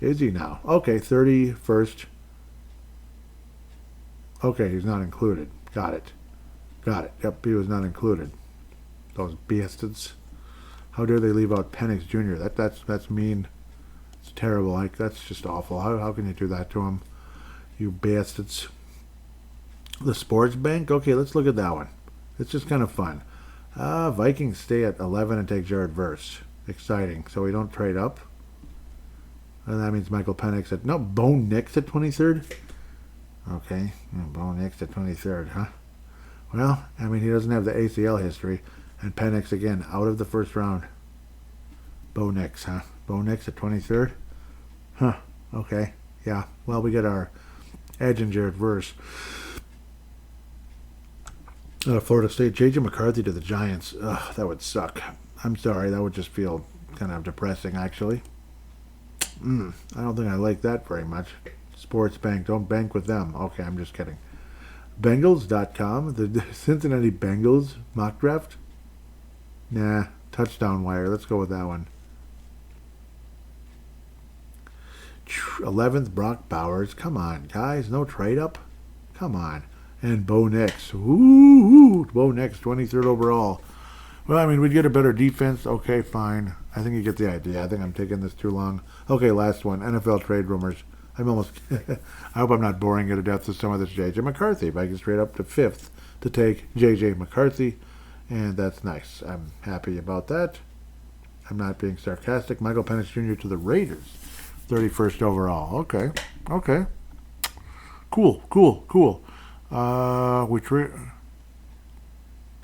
Is he now? Okay, 31st. Okay, he's not included. Got it. Yep, he was not included. Those bastards. How dare they leave out Penix Jr.? That's mean. It's terrible. That's just awful. How can you do that to him? You bastards. The Sports Bank? Okay, let's look at that one. It's just kind of fun. Vikings stay at 11 and take Jared Verse. Exciting. So we don't trade up. And that means Michael Penix at... No, Bo Nix at 23rd? Okay. Bo Nix at 23rd, huh? Well, I mean, he doesn't have the ACL history. And Penix, again, out of the first round. Bo Nix, huh? Bo Nix at 23rd? Huh. Okay. Yeah. Well, we get our edge in Jared Verse. Florida State, J.J. McCarthy to the Giants. Ugh, that would suck. I'm sorry. That would just feel kind of depressing, actually. I don't think I like that very much. Sports Bank. Don't bank with them. Okay, I'm just kidding. Bengals.com. The Cincinnati Bengals mock draft. Nah. Touchdown wire. Let's go with that one. 11th, Brock Bowers. Come on, guys. No trade up. Come on. And Bo Nix. Ooh, Bo Nix, 23rd overall. Well, I mean, we'd get a better defense. Okay, fine. I think you get the idea. I think I'm taking this too long. Okay, last one. NFL trade rumors. I'm almost... I hope I'm not boring you to death with some of this J.J. McCarthy. If I can straight up to 5th to take J.J. McCarthy. And that's nice. I'm happy about that. I'm not being sarcastic. Michael Penix Jr. to the Raiders. 31st overall. Okay. Cool.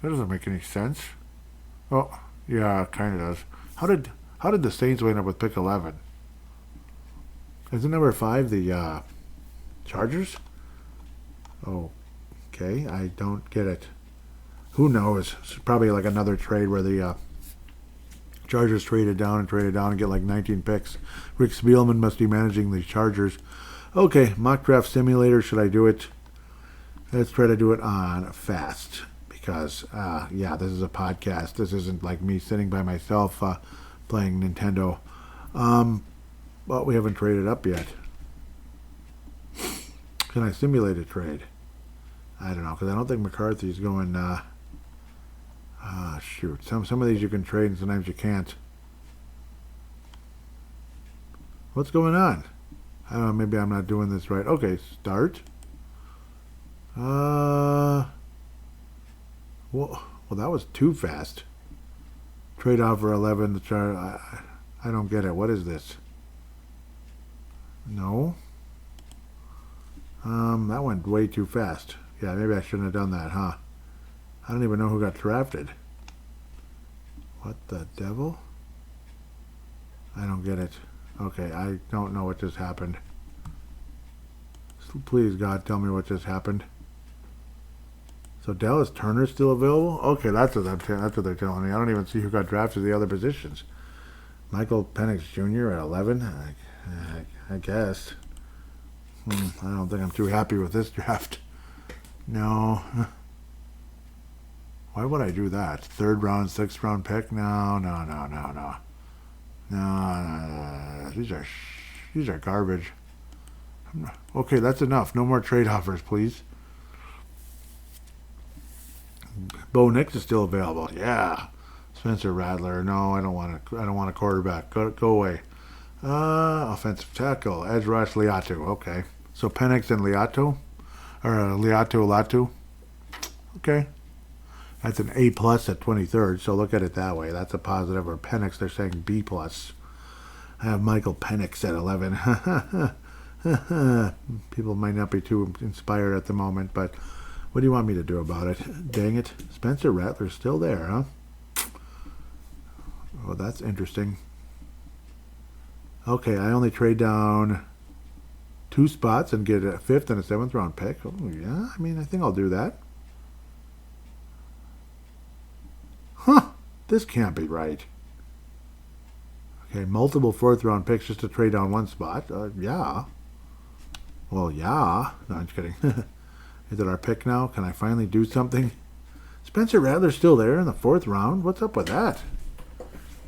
That doesn't make any sense. Oh, yeah, it kind of does. How did the Saints wind up with pick 11? Isn't number 5 the Chargers? Okay, I don't get it. Who knows? It's probably like another trade where the Chargers traded down and get like 19 picks. Rick Spielman must be managing the Chargers. Okay, mock draft simulator. Should I do it? Let's try to do it on fast because, yeah, this is a podcast. This isn't like me sitting by myself playing Nintendo. But we haven't traded up yet. Can I simulate a trade? I don't know, because I don't think McCarthy's going, shoot. Some of these you can trade and sometimes you can't. What's going on? I don't know, maybe I'm not doing this right. Okay, start. Well, that was too fast. Trade offer 11 to try. I don't get it. What is this? No. That went way too fast. Yeah, maybe I shouldn't have done that, huh? I don't even know who got drafted. What the devil? I don't get it. Okay, I don't know what just happened. Please, God, tell me what just happened. So Dallas Turner's still available? Okay, that's what they're telling me. I don't even see who got drafted to the other positions. Michael Penix Jr. at 11? I guess. I don't think I'm too happy with this draft. No. Why would I do that? 3rd round, 6th round pick? No. No. These are garbage. Okay, that's enough. No more trade offers, please. Bo Nix is still available. Yeah. Spencer Rattler. No, I don't want a quarterback. Go away. Offensive tackle. Edge rush Liatu. Okay. So Penix and Liatu? Or Liatu Latu? Okay. That's an A plus at 23rd, so look at it that way. That's a positive. Or Penix, they're saying B plus. I have Michael Penix at 11. People might not be too inspired at the moment, but what do you want me to do about it? Dang it. Spencer Rattler's still there, huh? Oh, that's interesting. Okay, I only trade down 2 spots and get a 5th and a 7th round pick. Oh, yeah, I mean, I think I'll do that. Huh, this can't be right. Okay, multiple 4th round picks just to trade down 1 spot. Yeah. Well, yeah. No, I'm just kidding. Is it our pick now? Can I finally do something? Spencer Rattler's still there in the 4th round? What's up with that?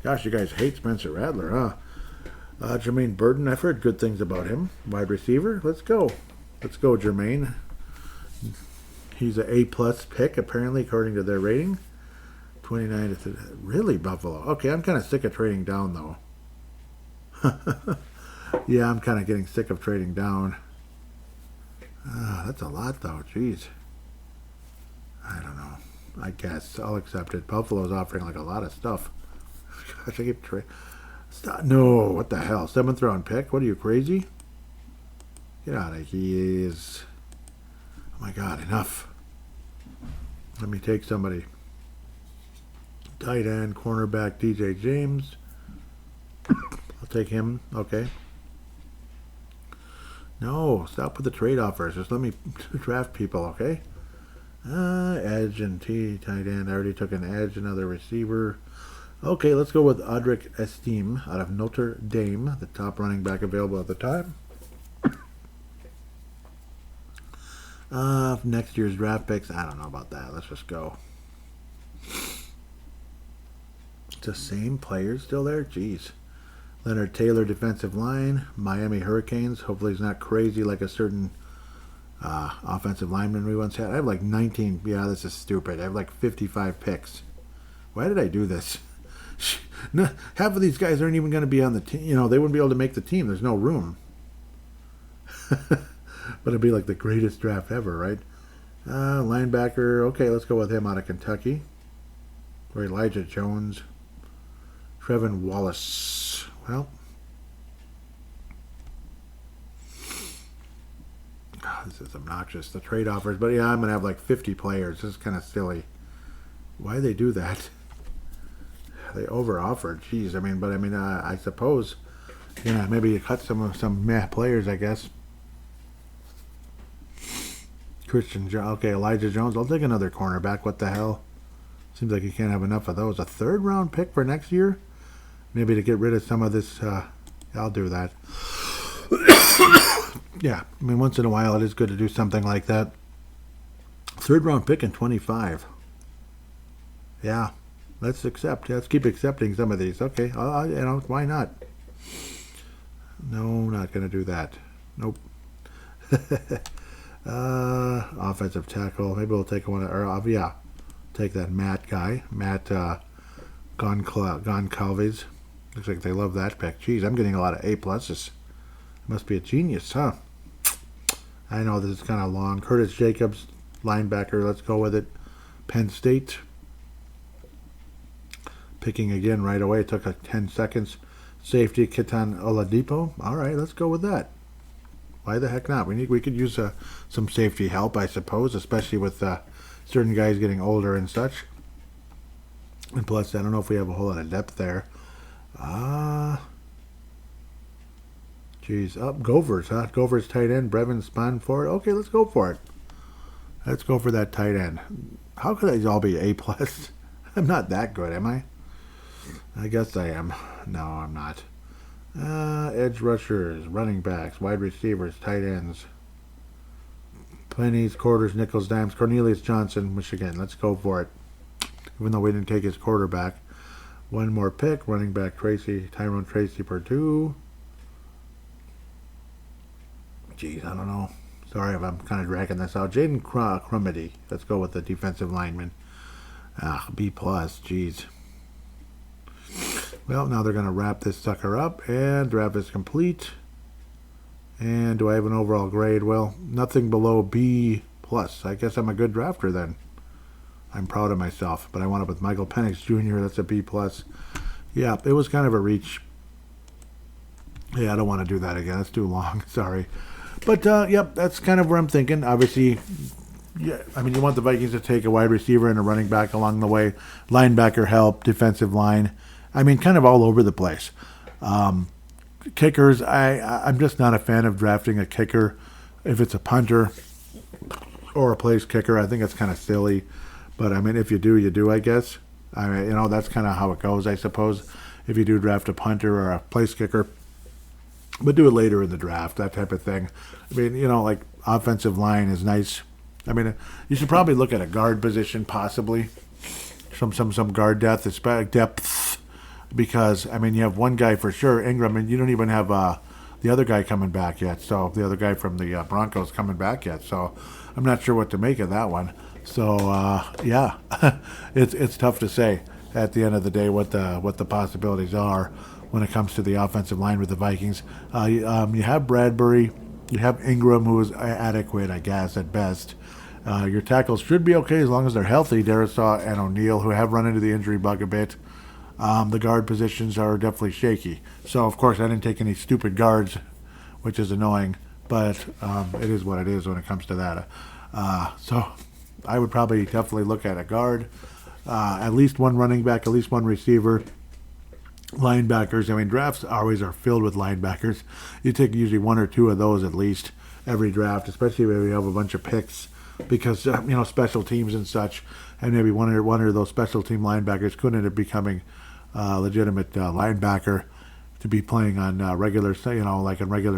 Gosh, you guys hate Spencer Rattler, huh? Jermaine Burton, I've heard good things about him. Wide receiver, let's go. Let's go, Jermaine. He's an A-plus pick, apparently, according to their rating. 29 to 30. Really, Buffalo? Okay, I'm kind of sick of trading down, though. Yeah, I'm kind of getting sick of trading down. That's a lot, though. Jeez. I don't know. I guess I'll accept it. Buffalo's offering like a lot of stuff. Gosh, I keep trading. Stop. No, what the hell? 7th round pick? What are you, crazy? Get out of here. Oh my God, enough. Let me take somebody. Tight end, cornerback, DJ James. I'll take him. Okay. No, stop with the trade offers. Just let me draft people, okay? Edge and tight end. I already took an edge, another receiver. Okay, let's go with Audric Estime out of Notre Dame, the top running back available at the time. Next year's draft picks, I don't know about that. Let's just go. It's the same players still there? Jeez. Leonard Taylor, defensive line. Miami Hurricanes. Hopefully he's not crazy like a certain offensive lineman we once had. I have like 19. Yeah, this is stupid. I have like 55 picks. Why did I do this? No, half of these guys aren't even going to be on the team. You know, they wouldn't be able to make the team. There's no room. But it'd be like the greatest draft ever, right? Linebacker. Okay, let's go with him out of Kentucky. Or Elijah Jones. Trevin Wallace. Well. This is obnoxious. The trade offers. But yeah, I'm going to have like 50 players. This is kind of silly. Why do they do that? They over-offered. Jeez, I suppose, maybe you cut some players, I guess. Elijah Jones. I'll take another cornerback. What the hell? Seems like you can't have enough of those. A 3rd round pick for next year? Maybe to get rid of some of this. I'll do that. Yeah, once in a while it is good to do something like that. 3rd round pick in 25. Yeah, let's accept. Let's keep accepting some of these. Okay, why not? No, not going to do that. Nope. Offensive tackle. Maybe we'll take one. Yeah, take that Matt guy. Matt Goncalves. Looks like they love that pick. Jeez, I'm getting a lot of A pluses. Must be a genius, huh? I know this is kind of long. Curtis Jacobs, linebacker. Let's go with it. Penn State. Picking again right away. It took 10 seconds. Safety, Kitan Oladipo. All right, let's go with that. Why the heck not? We could use some safety help, I suppose, especially with certain guys getting older and such. And plus, I don't know if we have a whole lot of depth there. Geez, Govers, huh? Govers tight end, Brevin Spahn for it. Okay, let's go for it. Let's go for that tight end. How could I all be A plus? I'm not that good, am I? I guess I am. No, I'm not. Edge rushers, running backs, wide receivers, tight ends. Pennies, quarters, nickels, dimes. Cornelius Johnson, Michigan. Let's go for it. Even though we didn't take his quarterback. One more pick. Running back Tyrone Tracy, Purdue. Jeez, I don't know. Sorry if I'm kind of dragging this out. Jaden Crumedy. Let's go with the defensive lineman. B plus. Jeez. Well, now they're going to wrap this sucker up, and draft is complete. And do I have an overall grade? Well, nothing below B plus. I guess I'm a good drafter then. I'm proud of myself, but I wound up with Michael Penix Jr. That's a B plus. Yeah, it was kind of a reach. Yeah, I don't want to do that again. That's too long. Sorry. But, yep, that's kind of where I'm thinking. Obviously, yeah, I mean, you want the Vikings to take a wide receiver and a running back along the way. Linebacker help, defensive line. I mean, kind of all over the place. Kickers, I'm just not a fan of drafting a kicker if it's a punter or a place kicker. I think it's kind of silly. But, I mean, if you do, you do, I guess. I mean, that's kind of how it goes, I suppose, if you do draft a punter or a place kicker. But do it later in the draft, that type of thing. I mean, like offensive line is nice. I mean, you should probably look at a guard position, possibly. Some guard depth. Because, I mean, you have one guy for sure, Ingram, and you don't even have the other guy coming back yet. So, the other guy from the Broncos coming back yet. So, I'm not sure what to make of that one. So, yeah, it's tough to say at the end of the day what the possibilities are when it comes to the offensive line with the Vikings. You have Bradbury, you have Ingram, who is adequate, I guess, at best. Your tackles should be okay as long as they're healthy. Darisaw and O'Neal, who have run into the injury bug a bit. The guard positions are definitely shaky. So, of course, I didn't take any stupid guards, which is annoying. But it is what it is when it comes to that. So I would probably definitely look at a guard, at least one running back, at least one receiver. Linebackers, I mean, drafts always are filled with linebackers. You take usually one or two of those at least every draft, especially when we have a bunch of picks. Because, special teams and such, and maybe one of those special team linebackers could end up becoming legitimate linebacker to be playing on regular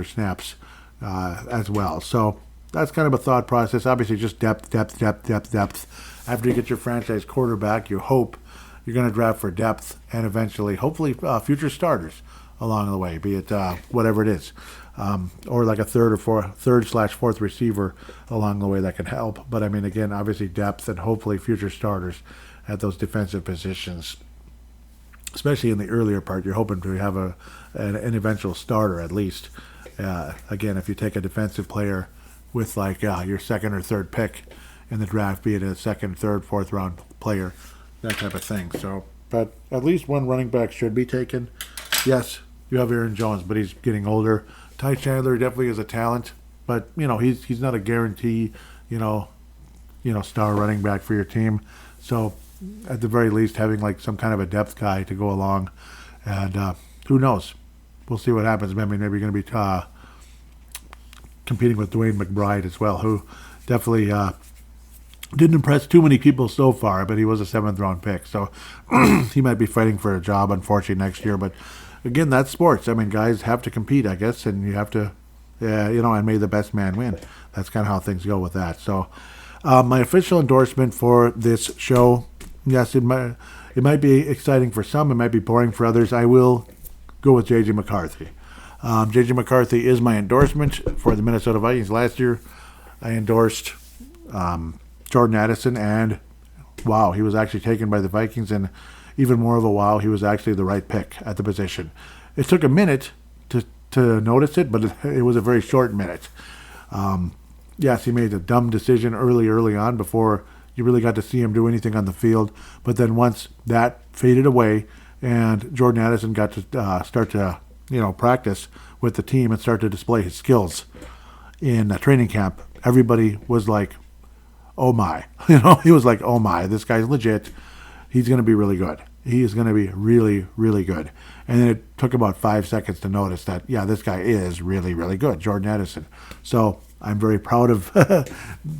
snaps as well. So that's kind of a thought process. Obviously, just depth. After you get your franchise quarterback, you hope you're going to draft for depth and eventually, hopefully, future starters along the way, be it whatever it is. Or like a third/fourth receiver along the way that can help. But I mean, again, obviously depth and hopefully future starters at those defensive positions. Especially in the earlier part, you're hoping to have an eventual starter at least. Again, if you take a defensive player with like your second or third pick in the draft, be it a second, third, fourth round player, that type of thing. So, but at least one running back should be taken. Yes, you have Aaron Jones, but he's getting older. Ty Chandler definitely is a talent, but he's not a guarantee, star running back for your team. So at the very least, having like some kind of a depth guy to go along, and who knows? We'll see what happens. I mean, maybe you're going to be competing with Dwayne McBride as well, who definitely didn't impress too many people so far, but he was a 7th round pick, so he might be fighting for a job, unfortunately, next year, but. Again, that's sports. I mean, guys have to compete, I guess, and you have to, and may the best man win. That's kind of how things go with that. So, my official endorsement for this show Yes, it might be exciting for some. It might be boring for others. I will go with J.J. McCarthy. J.J. McCarthy is my endorsement for the Minnesota Vikings. Last year, I endorsed Jordan Addison, and wow, he was actually taken by the Vikings, and even more of a wow, he was actually the right pick at the position. It took a minute to notice it, but it was a very short minute. Yes, he made a dumb decision early on before you really got to see him do anything on the field. But then once that faded away and Jordan Addison got to start to practice with the team and start to display his skills in training camp, everybody was like, oh my. He was like, oh my, this guy's legit. He's going to be really good. He is going to be really, really good. And then it took about 5 seconds to notice that, yeah, this guy is really, really good, Jordan Addison. So I'm very proud of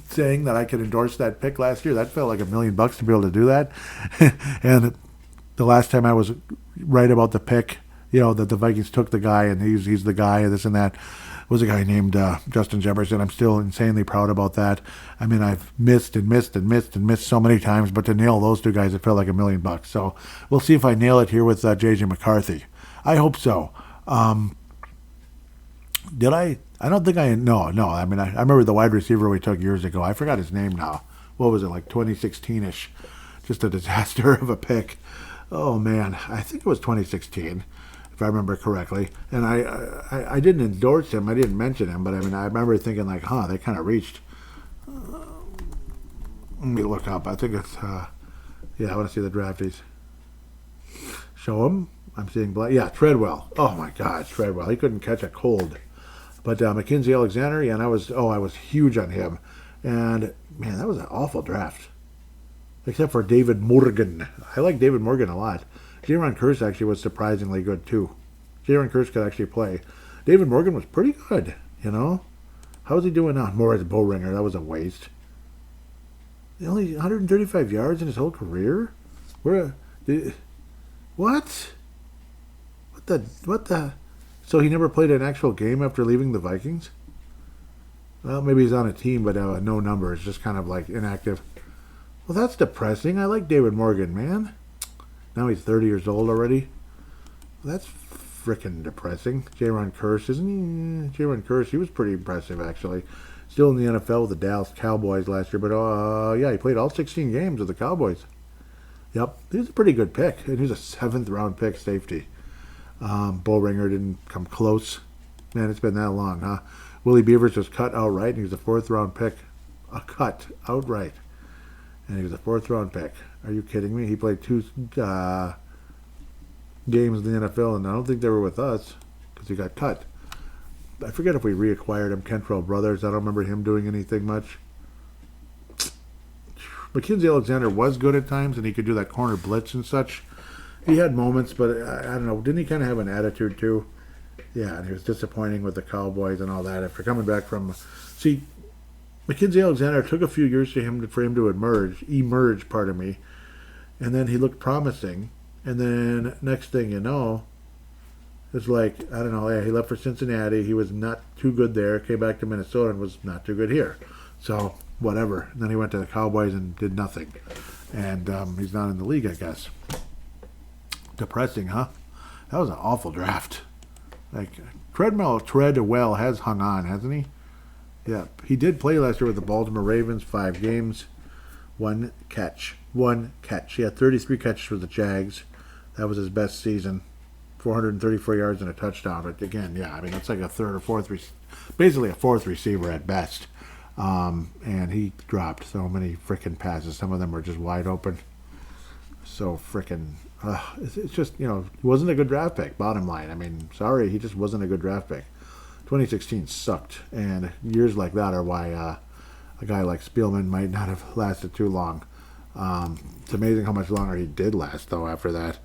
saying that I could endorse that pick last year. That felt like $1 million to be able to do that. And the last time I was right about the pick, that the Vikings took the guy and he's the guy, this and that, was a guy named Justin Jefferson. I'm still insanely proud about that. I mean, I've missed so many times, but to nail those two guys, it felt like $1 million. So we'll see if I nail it here with J.J. McCarthy. I hope so. Did I? I don't think I. No. I mean, I remember the wide receiver we took years ago. I forgot his name now. What was it, like 2016-ish? Just a disaster of a pick. Oh, man. I think it was 2016. If I remember correctly. And I didn't endorse him. I didn't mention him. But, I mean, I remember thinking, like, they kind of reached. Let me look up. I think it's, I want to see the draftees. Show him. I'm seeing black. Yeah, Treadwell. Oh, my God, Treadwell. He couldn't catch a cold. But Mackenzie Alexander, and I was huge on him. And, man, that was an awful draft. Except for David Morgan. I like David Morgan a lot. Jaron Kearse actually was surprisingly good, too. Jaron Kearse could actually play. David Morgan was pretty good, How's he doing now? Morris Bowringer, that was a waste. Only 135 yards in his whole career? What? What the? So he never played an actual game after leaving the Vikings? Well, maybe he's on a team, but no numbers, just kind of like inactive. Well, that's depressing. I like David Morgan, man. Now he's 30 years old already. Well, that's freaking depressing. Jaron Kearse, isn't he? Jaron Kearse, he was pretty impressive, actually. Still in the NFL with the Dallas Cowboys last year, but he played all 16 games with the Cowboys. Yep, he was a pretty good pick, and he was a 7th-round pick safety. Bowringer didn't come close. Man, it's been that long, huh? Willie Beavers was cut outright, and he was a 4th-round pick. A cut outright. And he was a 4th-round pick. Are you kidding me? He played 2 games in the NFL, and I don't think they were with us because he got cut. I forget if we reacquired him, Kentrell Brothers. I don't remember him doing anything much. Mackenzie Alexander was good at times, and he could do that corner blitz and such. He had moments, but I don't know. Didn't he kind of have an attitude, too? Yeah, and he was disappointing with the Cowboys and all that. After coming back from... See, Mackenzie Alexander took a few years for him to emerge, and then he looked promising. And then next thing you know, it's like, I don't know, he left for Cincinnati. He was not too good there. Came back to Minnesota and was not too good here. So, whatever. And then he went to the Cowboys and did nothing. And he's not in the league, I guess. Depressing, huh? That was an awful draft. Like, Treadwell has hung on, hasn't he? Yeah, he did play last year with the Baltimore Ravens, 5 games, 1 catch. He had 33 catches for the Jags. That was his best season. 434 yards and a touchdown. But again, that's like a 3rd or 4th, basically a 4th receiver at best. And he dropped so many freaking passes. Some of them were just wide open. So freaking, it's just, he wasn't a good draft pick, bottom line. I mean, sorry, he just wasn't a good draft pick. 2016 sucked, and years like that are why a guy like Spielman might not have lasted too long. It's amazing how much longer he did last, though, after that.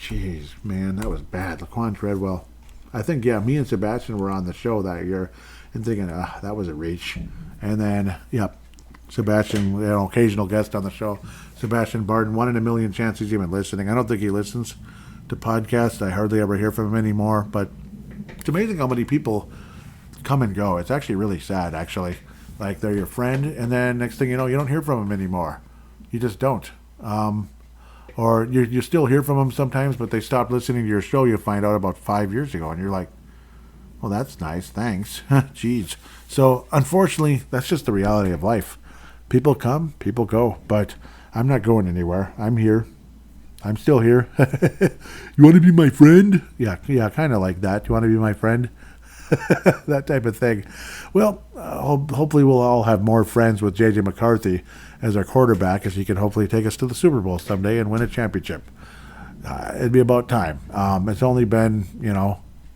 Jeez, man, that was bad. Laquan Treadwell. I think, me and Sebastian were on the show that year and thinking, that was a reach. And then, Sebastian, occasional guest on the show, Sebastian Barton, 1 in a million chance he's even listening. I don't think he listens to podcasts. I hardly ever hear from him anymore, but it's amazing how many people come and go. It's actually really sad, actually. Like, they're your friend, and then next thing you know, you don't hear from them anymore. You just don't. Or you still hear from them sometimes, but they stopped listening to your show. You find out about 5 years ago, and you're like, well, that's nice. Thanks. Jeez. So, unfortunately, that's just the reality of life. People come, people go, but I'm not going anywhere. I'm here. I'm still here. You want to be my friend? Yeah, kind of like that. You want to be my friend? That type of thing. Well, hopefully we'll all have more friends with J.J. McCarthy as our quarterback, as he can hopefully take us to the Super Bowl someday and win a championship. It'd be about time. It's only been,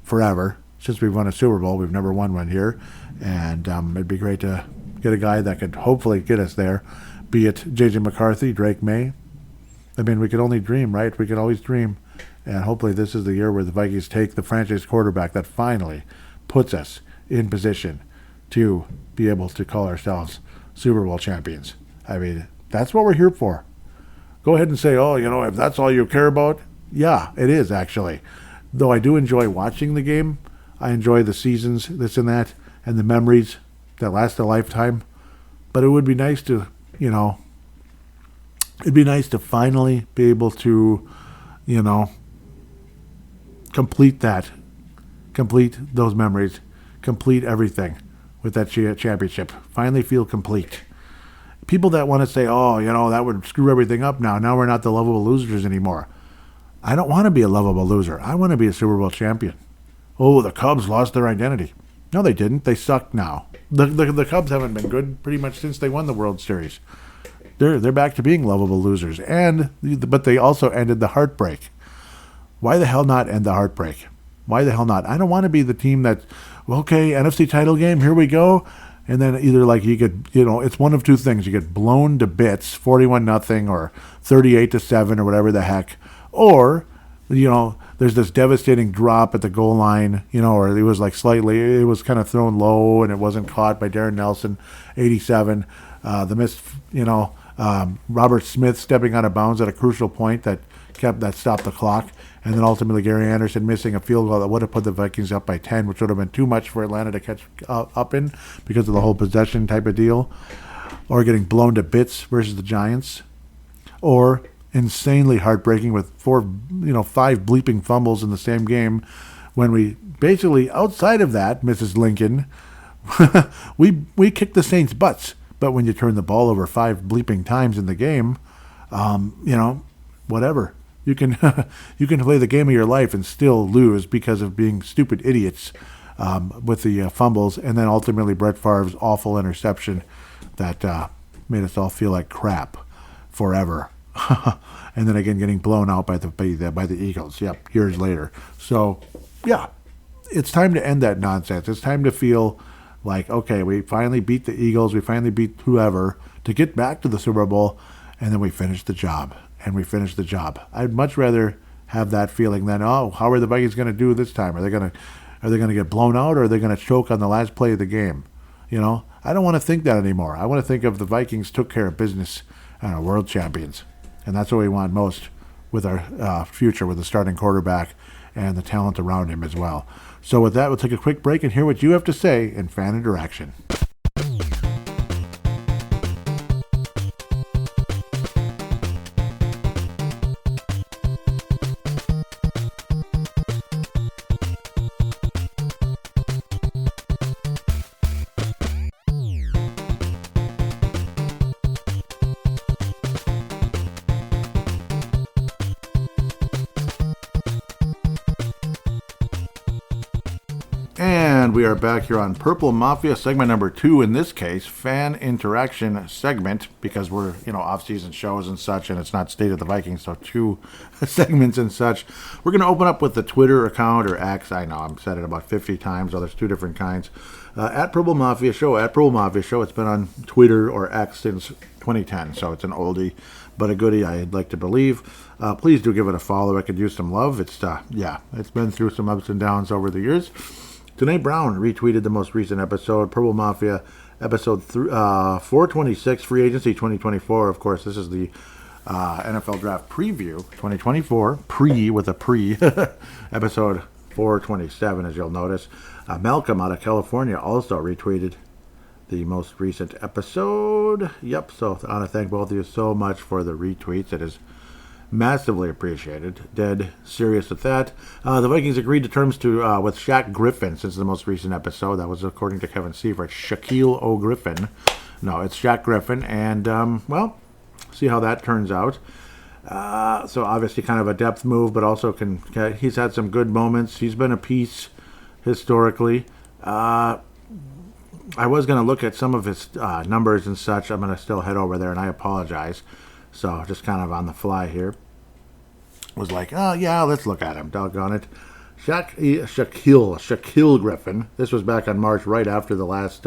forever since we've won a Super Bowl. We've never won one here, and it'd be great to get a guy that could hopefully get us there, be it J.J. McCarthy, Drake May. I mean, we could only dream, right? We can always dream, and hopefully this is the year where the Vikings take the franchise quarterback that finally puts us in position to be able to call ourselves Super Bowl champions. I mean, that's what we're here for. Go ahead and say, if that's all you care about. Yeah, it is, actually. Though I do enjoy watching the game, I enjoy the seasons, this and that, and the memories that last a lifetime. But it would be nice to, it'd be nice to finally be able to, complete those memories, complete everything with that championship. Finally feel complete. People that want to say, that would screw everything up now. Now we're not the lovable losers anymore. I don't want to be a lovable loser. I want to be a Super Bowl champion. Oh, the Cubs lost their identity. No, they didn't. They suck now. The Cubs haven't been good pretty much since they won the World Series. They're back to being lovable losers. But they also ended the heartbreak. Why the hell not end the heartbreak? Why the hell not? I don't want to be the team that, NFC title game, here we go. And then either you get, it's one of two things. You get blown to bits, 41-0 or 38-7 or whatever the heck. Or, there's this devastating drop at the goal line, or it was it was kind of thrown low and it wasn't caught by Darren Nelson, 87. The missed, Robert Smith stepping out of bounds at a crucial point that stopped the clock. And then ultimately Gary Anderson missing a field goal that would have put the Vikings up by 10, which would have been too much for Atlanta to catch up in because of the whole possession type of deal. Or getting blown to bits versus the Giants. Or insanely heartbreaking with 5 bleeping fumbles in the same game when we basically, outside of that, Mrs. Lincoln, we kicked the Saints' butts. But when you turn the ball over 5 bleeping times in the game, whatever. You can play the game of your life and still lose because of being stupid idiots with the fumbles, and then ultimately Brett Favre's awful interception that made us all feel like crap forever. And then again getting blown out by the Eagles. Yep, years later. So, yeah, it's time to end that nonsense. It's time to feel like, okay, we finally beat the Eagles, we finally beat whoever to get back to the Super Bowl, and then we finished the job. I'd much rather have that feeling than, how are the Vikings going to do this time? Are they going to get blown out, or are they going to choke on the last play of the game? I don't want to think that anymore. I want to think of the Vikings took care of business and are world champions. And that's what we want most with our future, with the starting quarterback and the talent around him as well. So with that, we'll take a quick break and hear what you have to say in Fan Interaction. And we are back here on Purple Mafia segment number 2, in this case, fan interaction segment, because we're, off-season shows and such, and it's not State of the Vikings, so 2 segments and such. We're going to open up with the Twitter account, or X, I know, I've said it about 50 times, there's 2 different kinds. At Purple Mafia Show, it's been on Twitter or X since 2010, so it's an oldie, but a goodie, I'd like to believe. Please do give it a follow, I could use some love. It's been through some ups and downs over the years. Danae Brown retweeted the most recent episode, Purple Mafia, episode 426, Free Agency 2024. Of course, this is the NFL Draft Preview 2024, episode 427, as you'll notice. Malcolm out of California also retweeted the most recent episode. Yep, so I want to thank both of you so much for the retweets. It is massively appreciated. Dead serious with that. The Vikings agreed to terms with Shaq Griffin since the most recent episode. That was according to Kevin Seifert. Shaquille O'Griffin. No, it's Shaq Griffin. And, well, see how that turns out. So obviously kind of a depth move, but also he's had some good moments. He's been a piece historically. I was going to look at some of his numbers and such. I'm going to still head over there, and I apologize. So just kind of on the fly here. Was like, oh yeah, let's look at him. Doggone it. Shaquille Griffin. This was back on March, right after the last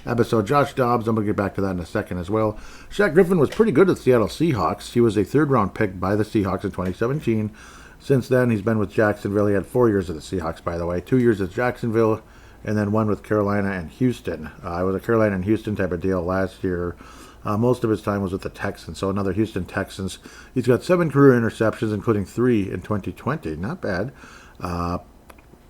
episode. Josh Dobbs, I'm going to get back to that in a second as well. Shaq Griffin was pretty good at the Seattle Seahawks. He was a third-round pick by the Seahawks in 2017. Since then, he's been with Jacksonville. He had 4 years of the Seahawks, by the way. 2 years at Jacksonville, and then 1 with Carolina and Houston. It was a Carolina and Houston type of deal last year. Most of his time was with the Texans, so another Houston Texans. He's got 7 career interceptions, including 3 in 2020. Not bad.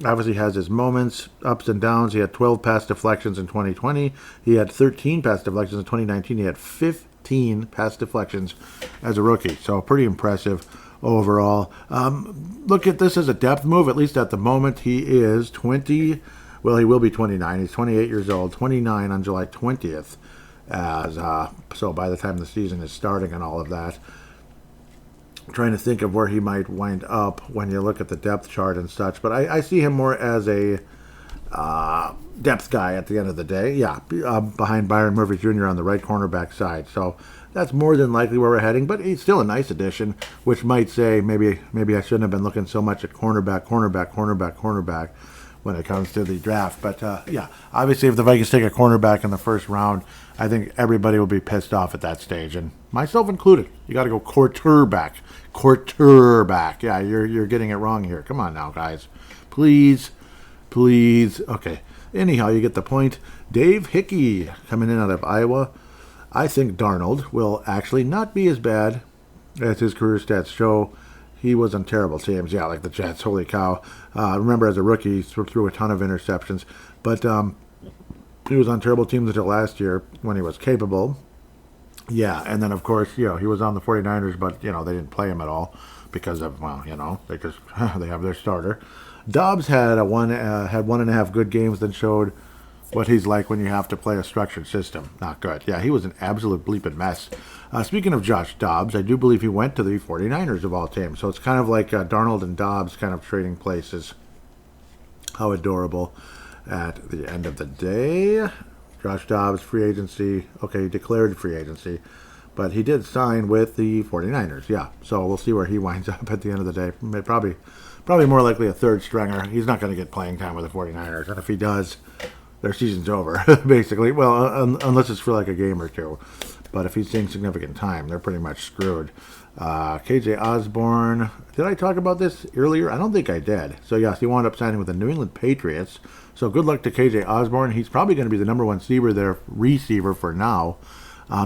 Obviously has his moments, ups and downs. He had 12 pass deflections in 2020. He had 13 pass deflections in 2019. He had 15 pass deflections as a rookie. So pretty impressive overall. Look at this as a depth move, at least at the moment. He is 20. Well, he will be 29. He's 28 years old, 29 on July 20th. So by the time the season is starting and all of that. Trying to think of where he might wind up when you look at the depth chart and such. But I see him more as a depth guy at the end of the day. Yeah, behind Byron Murphy Jr. on the right cornerback side. So that's more than likely where we're heading. But he's still a nice addition, which might say maybe I shouldn't have been looking so much at cornerback when it comes to the draft. But, yeah, obviously if the Vikings take a cornerback in the first round, I think everybody will be pissed off at that stage, and myself included. You got to go quarterback. Yeah, you're getting it wrong here. Come on now, guys. Please. Okay. Anyhow, you get the point. Dave Hickey coming in out of Iowa. I think Darnold will actually not be as bad as his career stats show. He was on terrible teams. Yeah, like the Jets. Holy cow. Remember, as a rookie, he threw a ton of interceptions. But he was on terrible teams until last year when he was capable. Yeah, and then, of course, he was on the 49ers, but, they didn't play him at all because of, they just they have their starter. Dobbs had 1.5 good games, then showed what he's like when you have to play a structured system. Not good. Yeah, he was an absolute bleeping mess. Speaking of Josh Dobbs, I do believe he went to the 49ers of all teams. So it's kind of like Darnold and Dobbs kind of trading places. How adorable at the end of the day. Josh Dobbs, free agency. Okay, he declared free agency. But he did sign with the 49ers. Yeah, so we'll see where he winds up at the end of the day. Probably more likely a third stringer. He's not going to get playing time with the 49ers. And if he does, their season's over, basically. Well, unless it's for like a game or two. But if he's seeing significant time, they're pretty much screwed. KJ Osborne. Did I talk about this earlier? I don't think I did. So, yes, he wound up signing with the New England Patriots. So, good luck to KJ Osborne. He's probably going to be the number 1 receiver for now,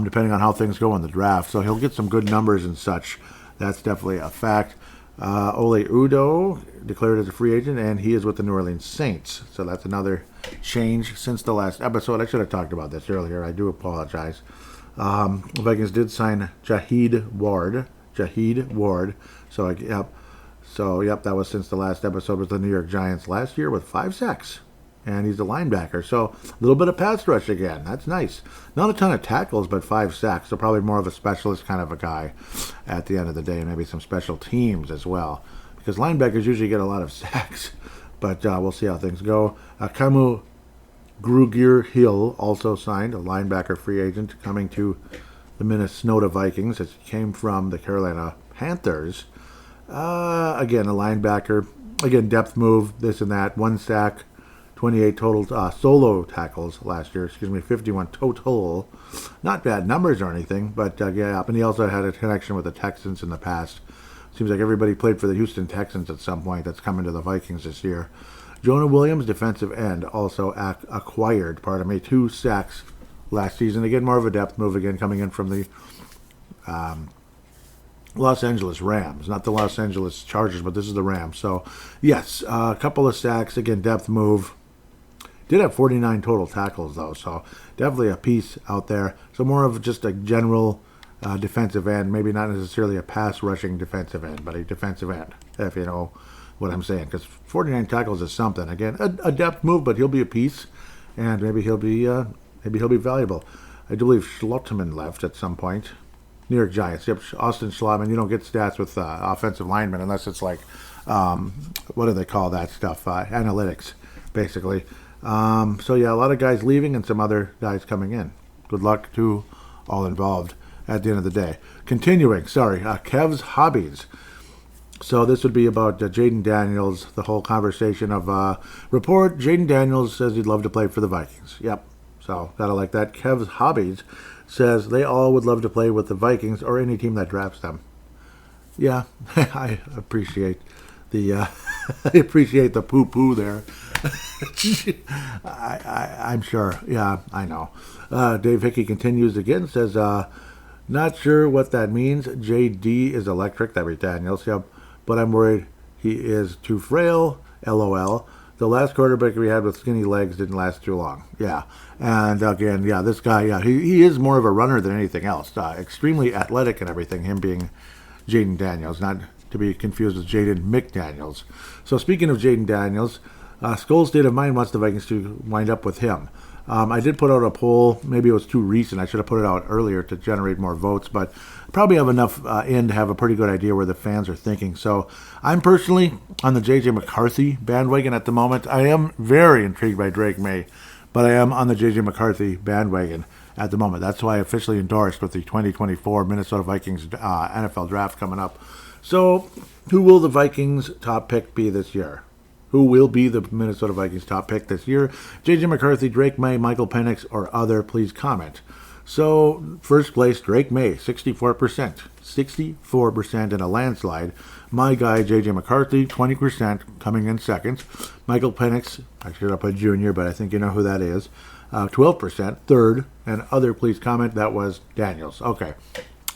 depending on how things go in the draft. So, he'll get some good numbers and such. That's definitely a fact. Ole Udo declared as a free agent, and he is with the New Orleans Saints. So, that's another change since the last episode. I should have talked about this earlier. I do apologize. The Vikings did sign Jahid Ward. So, yep, that was since the last episode with the New York Giants last year with 5 sacks. And he's a linebacker. So, a little bit of pass rush again. That's nice. Not a ton of tackles, but 5 sacks. So, probably more of a specialist kind of a guy at the end of the day. And maybe some special teams as well. Because linebackers usually get a lot of sacks. But we'll see how things go. Kamu Grugier-Hill also signed, a linebacker free agent, coming to the Minnesota Vikings. It came from the Carolina Panthers. Again, a linebacker. Again, depth move, this and that. 1 sack, 28 total solo tackles last year. 51 total. Not bad numbers or anything, but yeah. And he also had a connection with the Texans in the past. Seems like everybody played for the Houston Texans at some point that's coming to the Vikings this year. Jonah Williams, defensive end, also acquired, 2 sacks last season. Again, more of a depth move again, coming in from the Los Angeles Rams. Not the Los Angeles Chargers, but this is the Rams. So, yes, a couple of sacks. Again, depth move. Did have 49 total tackles, though, so definitely a piece out there. So more of just a general defensive end, maybe not necessarily a pass-rushing defensive end, but a defensive end, if you know what I'm saying. Because 49 tackles is something. Again, a depth move, but he'll be a piece, and maybe he'll be valuable. I do believe Schlottman left at some point. New York Giants. Yep, Austin Schlottman. You don't get stats with offensive linemen unless it's like, what do they call that stuff? Analytics, basically. So yeah, a lot of guys leaving and some other guys coming in. Good luck to all involved at the end of the day. Continuing, Kev's hobbies. So this would be about Jaden Daniels, the whole conversation of report. Jaden Daniels says he'd love to play for the Vikings. Yep, so gotta like that. Kev's hobbies says they all would love to play with the Vikings or any team that drafts them. Yeah, I appreciate the I appreciate the poo-poo there. I'm sure. Yeah, I know. Dave Hickey continues again, says, not sure what that means. JD is electric. That was Daniels. Yep. But I'm worried he is too frail. LOL. The last quarterback we had with skinny legs didn't last too long. Yeah. And again, yeah, this guy, yeah, he is more of a runner than anything else. Extremely athletic and everything, him being Jaden Daniels, not to be confused with Jaden McDaniels. So speaking of Jaden Daniels, Skull's State of Mind wants the Vikings to wind up with him. I did put out a poll. Maybe it was too recent. I should have put it out earlier to generate more votes, but probably have enough in to have a pretty good idea where the fans are thinking. So I'm personally on the J.J. McCarthy bandwagon at the moment. I am very intrigued by Drake May, but I am on the J.J. McCarthy bandwagon at the moment. That's why I officially endorsed with the 2024 Minnesota Vikings NFL draft coming up. So who will the Vikings' top pick be this year? Who will be the Minnesota Vikings' top pick this year? J.J. McCarthy, Drake May, Michael Penix, or other? Please comment. So, first place, Drake May, 64%. 64% in a landslide. My guy, J.J. McCarthy, 20%, coming in second. Michael Penix, I should have put junior, but I think you know who that is. 12%, third. And other, please comment. That was Daniels. Okay.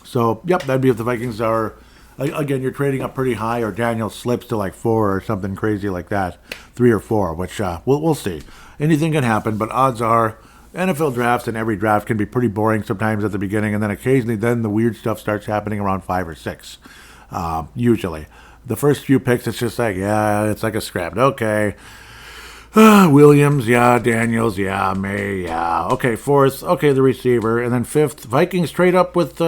So, yep, that'd be if the Vikings are... Again, you're trading up pretty high, or Daniel slips to like 4 or something crazy like that, 3 or 4, which we'll see. Anything can happen, but odds are NFL drafts and every draft can be pretty boring sometimes at the beginning, and then occasionally then the weird stuff starts happening around 5 or 6, usually. The first few picks, it's just like, yeah, it's like a script. Okay, Williams, yeah, Daniels, yeah, May, yeah. Okay, fourth, okay, the receiver, and then fifth, Vikings trade up with,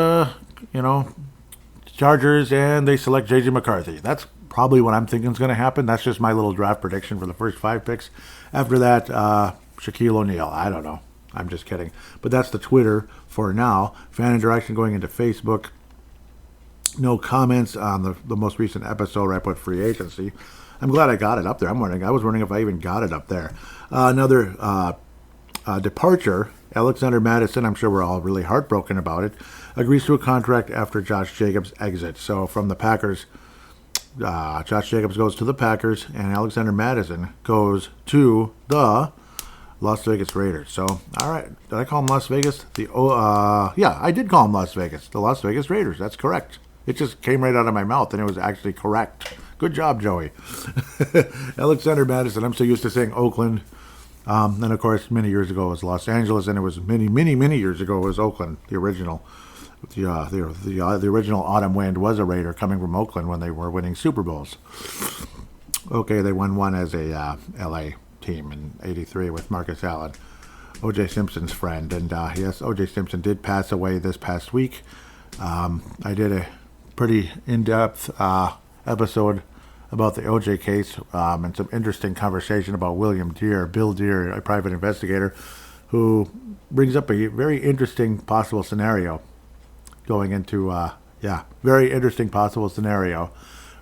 Chargers, and they select J.J. McCarthy. That's probably what I'm thinking is going to happen. That's just my little draft prediction for the first 5 picks. After that, Shaquille O'Neal. I don't know. I'm just kidding. But that's the Twitter for now. Fan interaction going into Facebook. No comments on the most recent episode where I put free agency. I'm glad I got it up there. I was wondering if I even got it up there. Another departure. Alexander Madison, I'm sure we're all really heartbroken about it, agrees to a contract after Josh Jacobs exits. So from the Packers, Josh Jacobs goes to the Packers, and Alexander Madison goes to the Las Vegas Raiders. So, all right, did I call them Las Vegas? Yeah, I did call them Las Vegas. The Las Vegas Raiders, that's correct. It just came right out of my mouth, and it was actually correct. Good job, Joey. Alexander Madison, I'm so used to saying Oakland. And of course, many years ago it was Los Angeles, and it was many years ago it was Oakland. The original, the original Autumn Wind was a Raider coming from Oakland when they were winning Super Bowls. Okay, they won one as a L.A. team in '83 with Marcus Allen, O.J. Simpson's friend, and yes, O.J. Simpson did pass away this past week. I did a pretty in-depth episode about the OJ case and some interesting conversation about Bill Deere, a private investigator, who brings up a very interesting possible scenario going into, very interesting possible scenario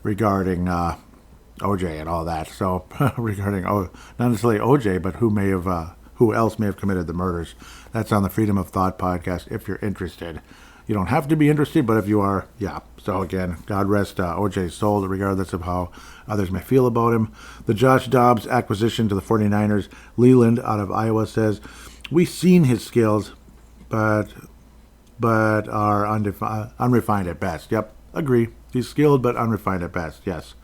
regarding OJ and all that. So regarding, not necessarily OJ, but who else may have committed the murders. That's on the Freedom of Thought podcast if you're interested. You don't have to be interested, but if you are, yeah. So again, God rest OJ's soul, regardless of how others may feel about him. The Josh Dobbs acquisition to the 49ers. Leland out of Iowa says, we've seen his skills, but are unrefined at best. Yep, agree. He's skilled, but unrefined at best, yes.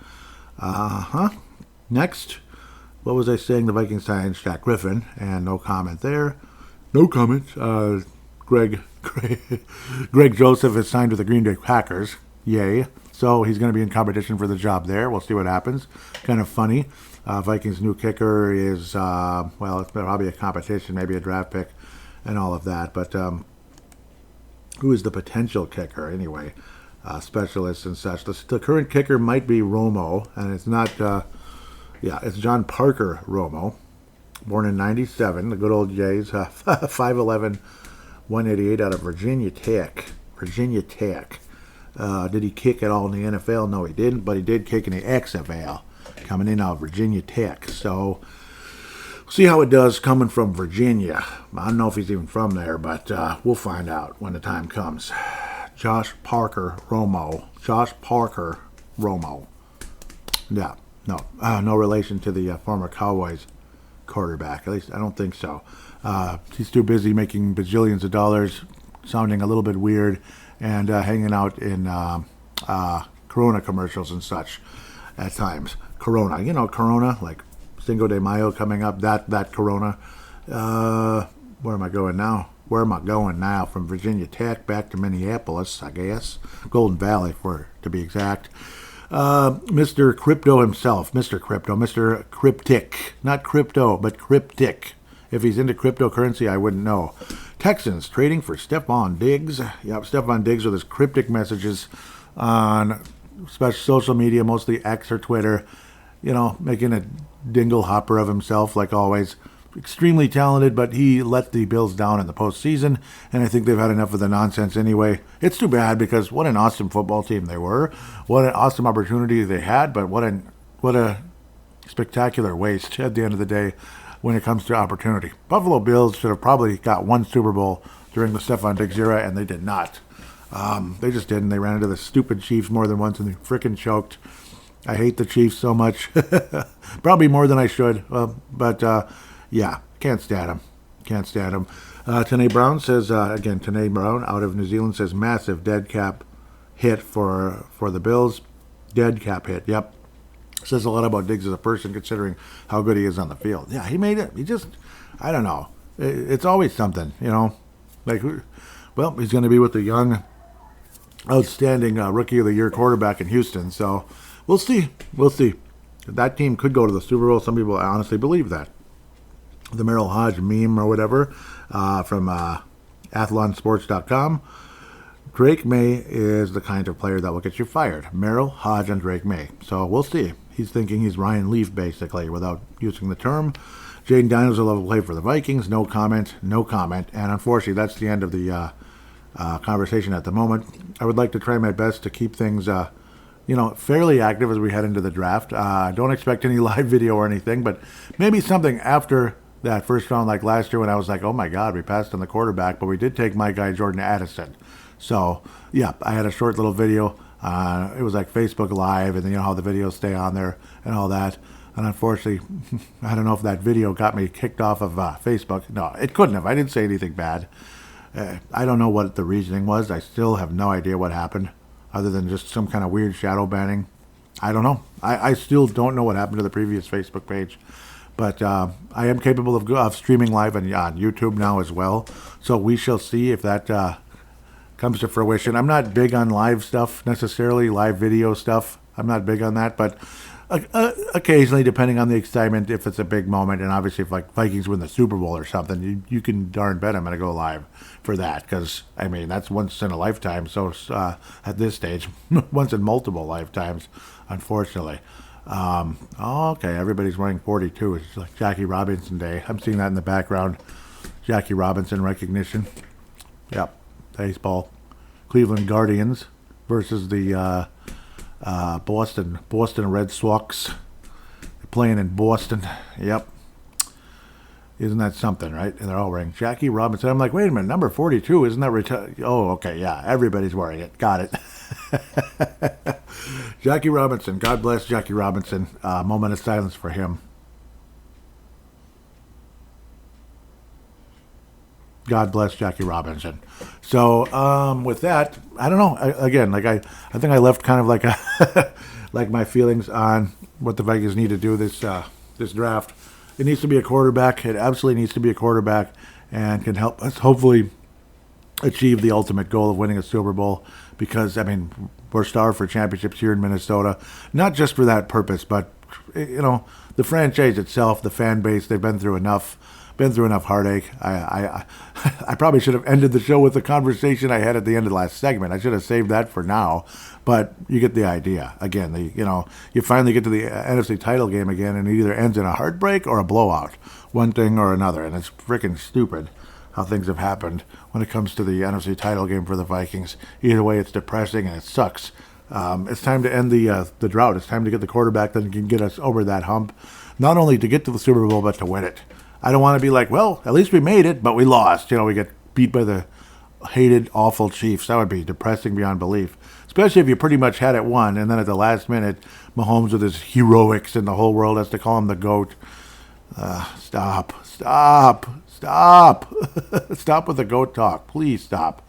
Next, what was I saying? The Vikings signed Jack Griffin, and no comment there. No comment. Greg Joseph is signed with the Green Bay Packers. Yay. So he's going to be in competition for the job there. We'll see what happens. Kind of funny. Vikings' new kicker is, well, it's probably a competition, maybe a draft pick and all of that. But who is the potential kicker anyway? Specialists and such. The current kicker might be Romo, and it's not, it's John Parker Romo, born in 97, the good old Jays, 5'11", 188 out of Virginia Tech. Virginia Tech. Did he kick at all in the NFL? No, he didn't, but he did kick in the XFL, coming in out of Virginia Tech. So, see how it does coming from Virginia. I don't know if he's even from there, but we'll find out when the time comes. Josh Parker Romo. Yeah, no relation to the former Cowboys quarterback. At least I don't think so. He's too busy making bajillions of dollars, sounding a little bit weird, and hanging out in Corona commercials and such at times. Corona, like Cinco de Mayo coming up, that Corona. Where am I going now? From Virginia Tech back to Minneapolis, I guess. Golden Valley, to be exact. Mr. Crypto himself, Mr. Cryptic. Not crypto, but cryptic. If he's into cryptocurrency, I wouldn't know. Texans trading for Stephon Diggs. Yep, Stephon Diggs with his cryptic messages on social media, mostly X or Twitter. Making a dingle hopper of himself, like always. Extremely talented, but he let the Bills down in the postseason, and I think they've had enough of the nonsense anyway. It's too bad, because what an awesome football team they were. What an awesome opportunity they had, but what a spectacular waste at the end of the day when it comes to opportunity. Buffalo Bills should have probably got one Super Bowl during the Stephon Diggs era, and they did not. They just didn't. They ran into the stupid Chiefs more than once, and they freaking choked. I hate the Chiefs so much. Probably more than I should, but yeah, can't stand him. Tanae Brown says, Tanae Brown out of New Zealand says, massive dead cap hit for the Bills. Dead cap hit, yep. Says a lot about Diggs as a person, considering how good he is on the field. Yeah, he made it. I don't know. It's always something, Like, well, he's going to be with the young, outstanding Rookie of the Year quarterback in Houston. So we'll see. That team could go to the Super Bowl. Some people honestly believe that. The Merrill Hodge meme or whatever from athlonsports.com. Drake May is the kind of player that will get you fired. Merrill Hodge and Drake May. So we'll see. He's thinking he's Ryan Leaf, basically, without using the term. Jaden Daniels will play for the Vikings. No comment. And unfortunately, that's the end of the conversation at the moment. I would like to try my best to keep things fairly active as we head into the draft. Don't expect any live video or anything, but maybe something after that first round, like last year when I was like, oh my God, we passed on the quarterback, but we did take my guy Jordan Addison. So, yeah, I had a short little video. It was like Facebook Live, and how the videos stay on there and all that. And unfortunately, I don't know if that video got me kicked off of Facebook. No, it couldn't have. I didn't say anything bad. I don't know what the reasoning was. I still have no idea what happened, other than just some kind of weird shadow banning. I don't know. I still don't know what happened to the previous Facebook page. But I am capable of streaming live on YouTube now as well. So we shall see if that comes to fruition. I'm not big on live stuff necessarily, live video stuff. I'm not big on that. But occasionally, depending on the excitement, if it's a big moment, and obviously if like Vikings win the Super Bowl or something, you can darn bet I'm going to go live for that. Because, that's once in a lifetime. So at this stage, once in multiple lifetimes, unfortunately. Okay, everybody's wearing 42. It's like Jackie Robinson Day. I'm seeing that in the background. Jackie Robinson recognition. Yep, baseball. Cleveland Guardians versus the Boston Red Sox. They're playing in Boston. Yep. Isn't that something, right? And they're all wearing Jackie Robinson. I'm like, wait a minute, number 42, isn't that Oh, okay, yeah, everybody's wearing it. Got it. Jackie Robinson. God bless Jackie Robinson. Moment of silence for him. God bless Jackie Robinson. So with that, I don't know. I think I left kind of like like my feelings on what the Vikings need to do this this draft. It needs to be a quarterback. It absolutely needs to be a quarterback, and can help us hopefully achieve the ultimate goal of winning a Super Bowl. Because, I mean, we're starved for championships here in Minnesota. Not just for that purpose, but, you know, the franchise itself, the fan base, they've been through enough heartache. I probably should have ended the show with the conversation I had at the end of the last segment. I should have saved that for now, but you get the idea. Again, you finally get to the NFC title game again, and it either ends in a heartbreak or a blowout, one thing or another, and it's freaking stupid how things have happened when it comes to the NFC title game for the Vikings. Either way, it's depressing and it sucks. It's time to end the drought. It's time to get the quarterback that can get us over that hump, not only to get to the Super Bowl, but to win it. I don't want to be like, well, at least we made it, but we lost. We get beat by the hated, awful Chiefs. That would be depressing beyond belief, especially if you pretty much had it won, and then at the last minute, Mahomes with his heroics and the whole world has to call him the GOAT. Stop. Stop with the GOAT talk. Please stop.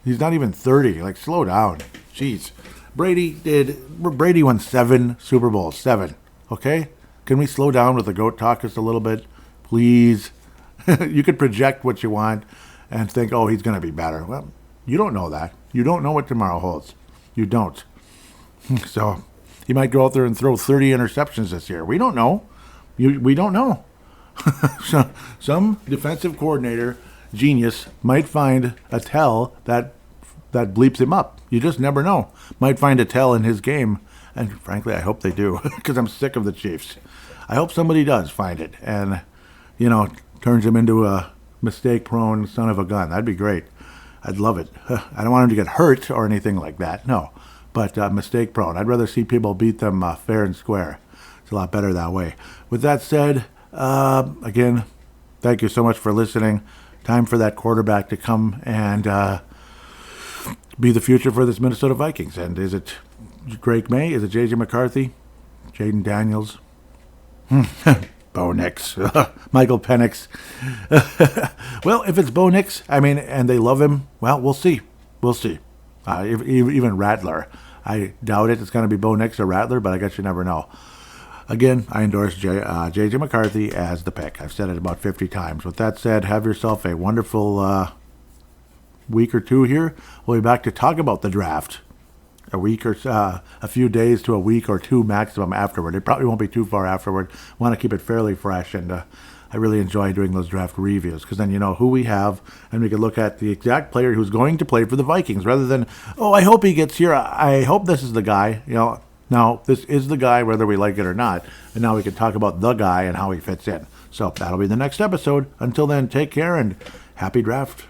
He's not even 30. Like, slow down. Jeez. Brady won 7 Super Bowls. 7. Okay? Can we slow down with the GOAT talk just a little bit? Please. You could project what you want and think, oh, he's going to be better. Well, you don't know that. You don't know what tomorrow holds. You don't. So, he might go out there and throw 30 interceptions this year. We don't know. We don't know. So, some defensive coordinator genius might find a tell that bleeps him up. You just never know. Might find a tell in his game, and frankly, I hope they do, because I'm sick of the Chiefs. I hope somebody does find it and, turns him into a mistake-prone son of a gun. That'd be great. I'd love it. I don't want him to get hurt or anything like that, no, but mistake-prone. I'd rather see people beat them fair and square. It's a lot better that way. With that said, again, thank you so much for listening. Time for that quarterback to come and be the future for this Minnesota Vikings. And is it Drake May? Is it J.J. McCarthy? Jaden Daniels? Bo Nix. Michael Penix. Well, if it's Bo Nix, and they love him, well, we'll see. Even Rattler. I doubt it. It's going to be Bo Nix or Rattler, but I guess you never know. Again, I endorse J.J. McCarthy as the pick. I've said it about 50 times. With that said, have yourself a wonderful week or two here. We'll be back to talk about the draft a few days to a week or two maximum afterward. It probably won't be too far afterward. Want to keep it fairly fresh, and I really enjoy doing those draft reviews, because then you know who we have, and we can look at the exact player who's going to play for the Vikings, rather than, oh, I hope he gets here. I hope this is the guy. Now, this is the guy, whether we like it or not. And now we can talk about the guy and how he fits in. So that'll be the next episode. Until then, take care and happy draft.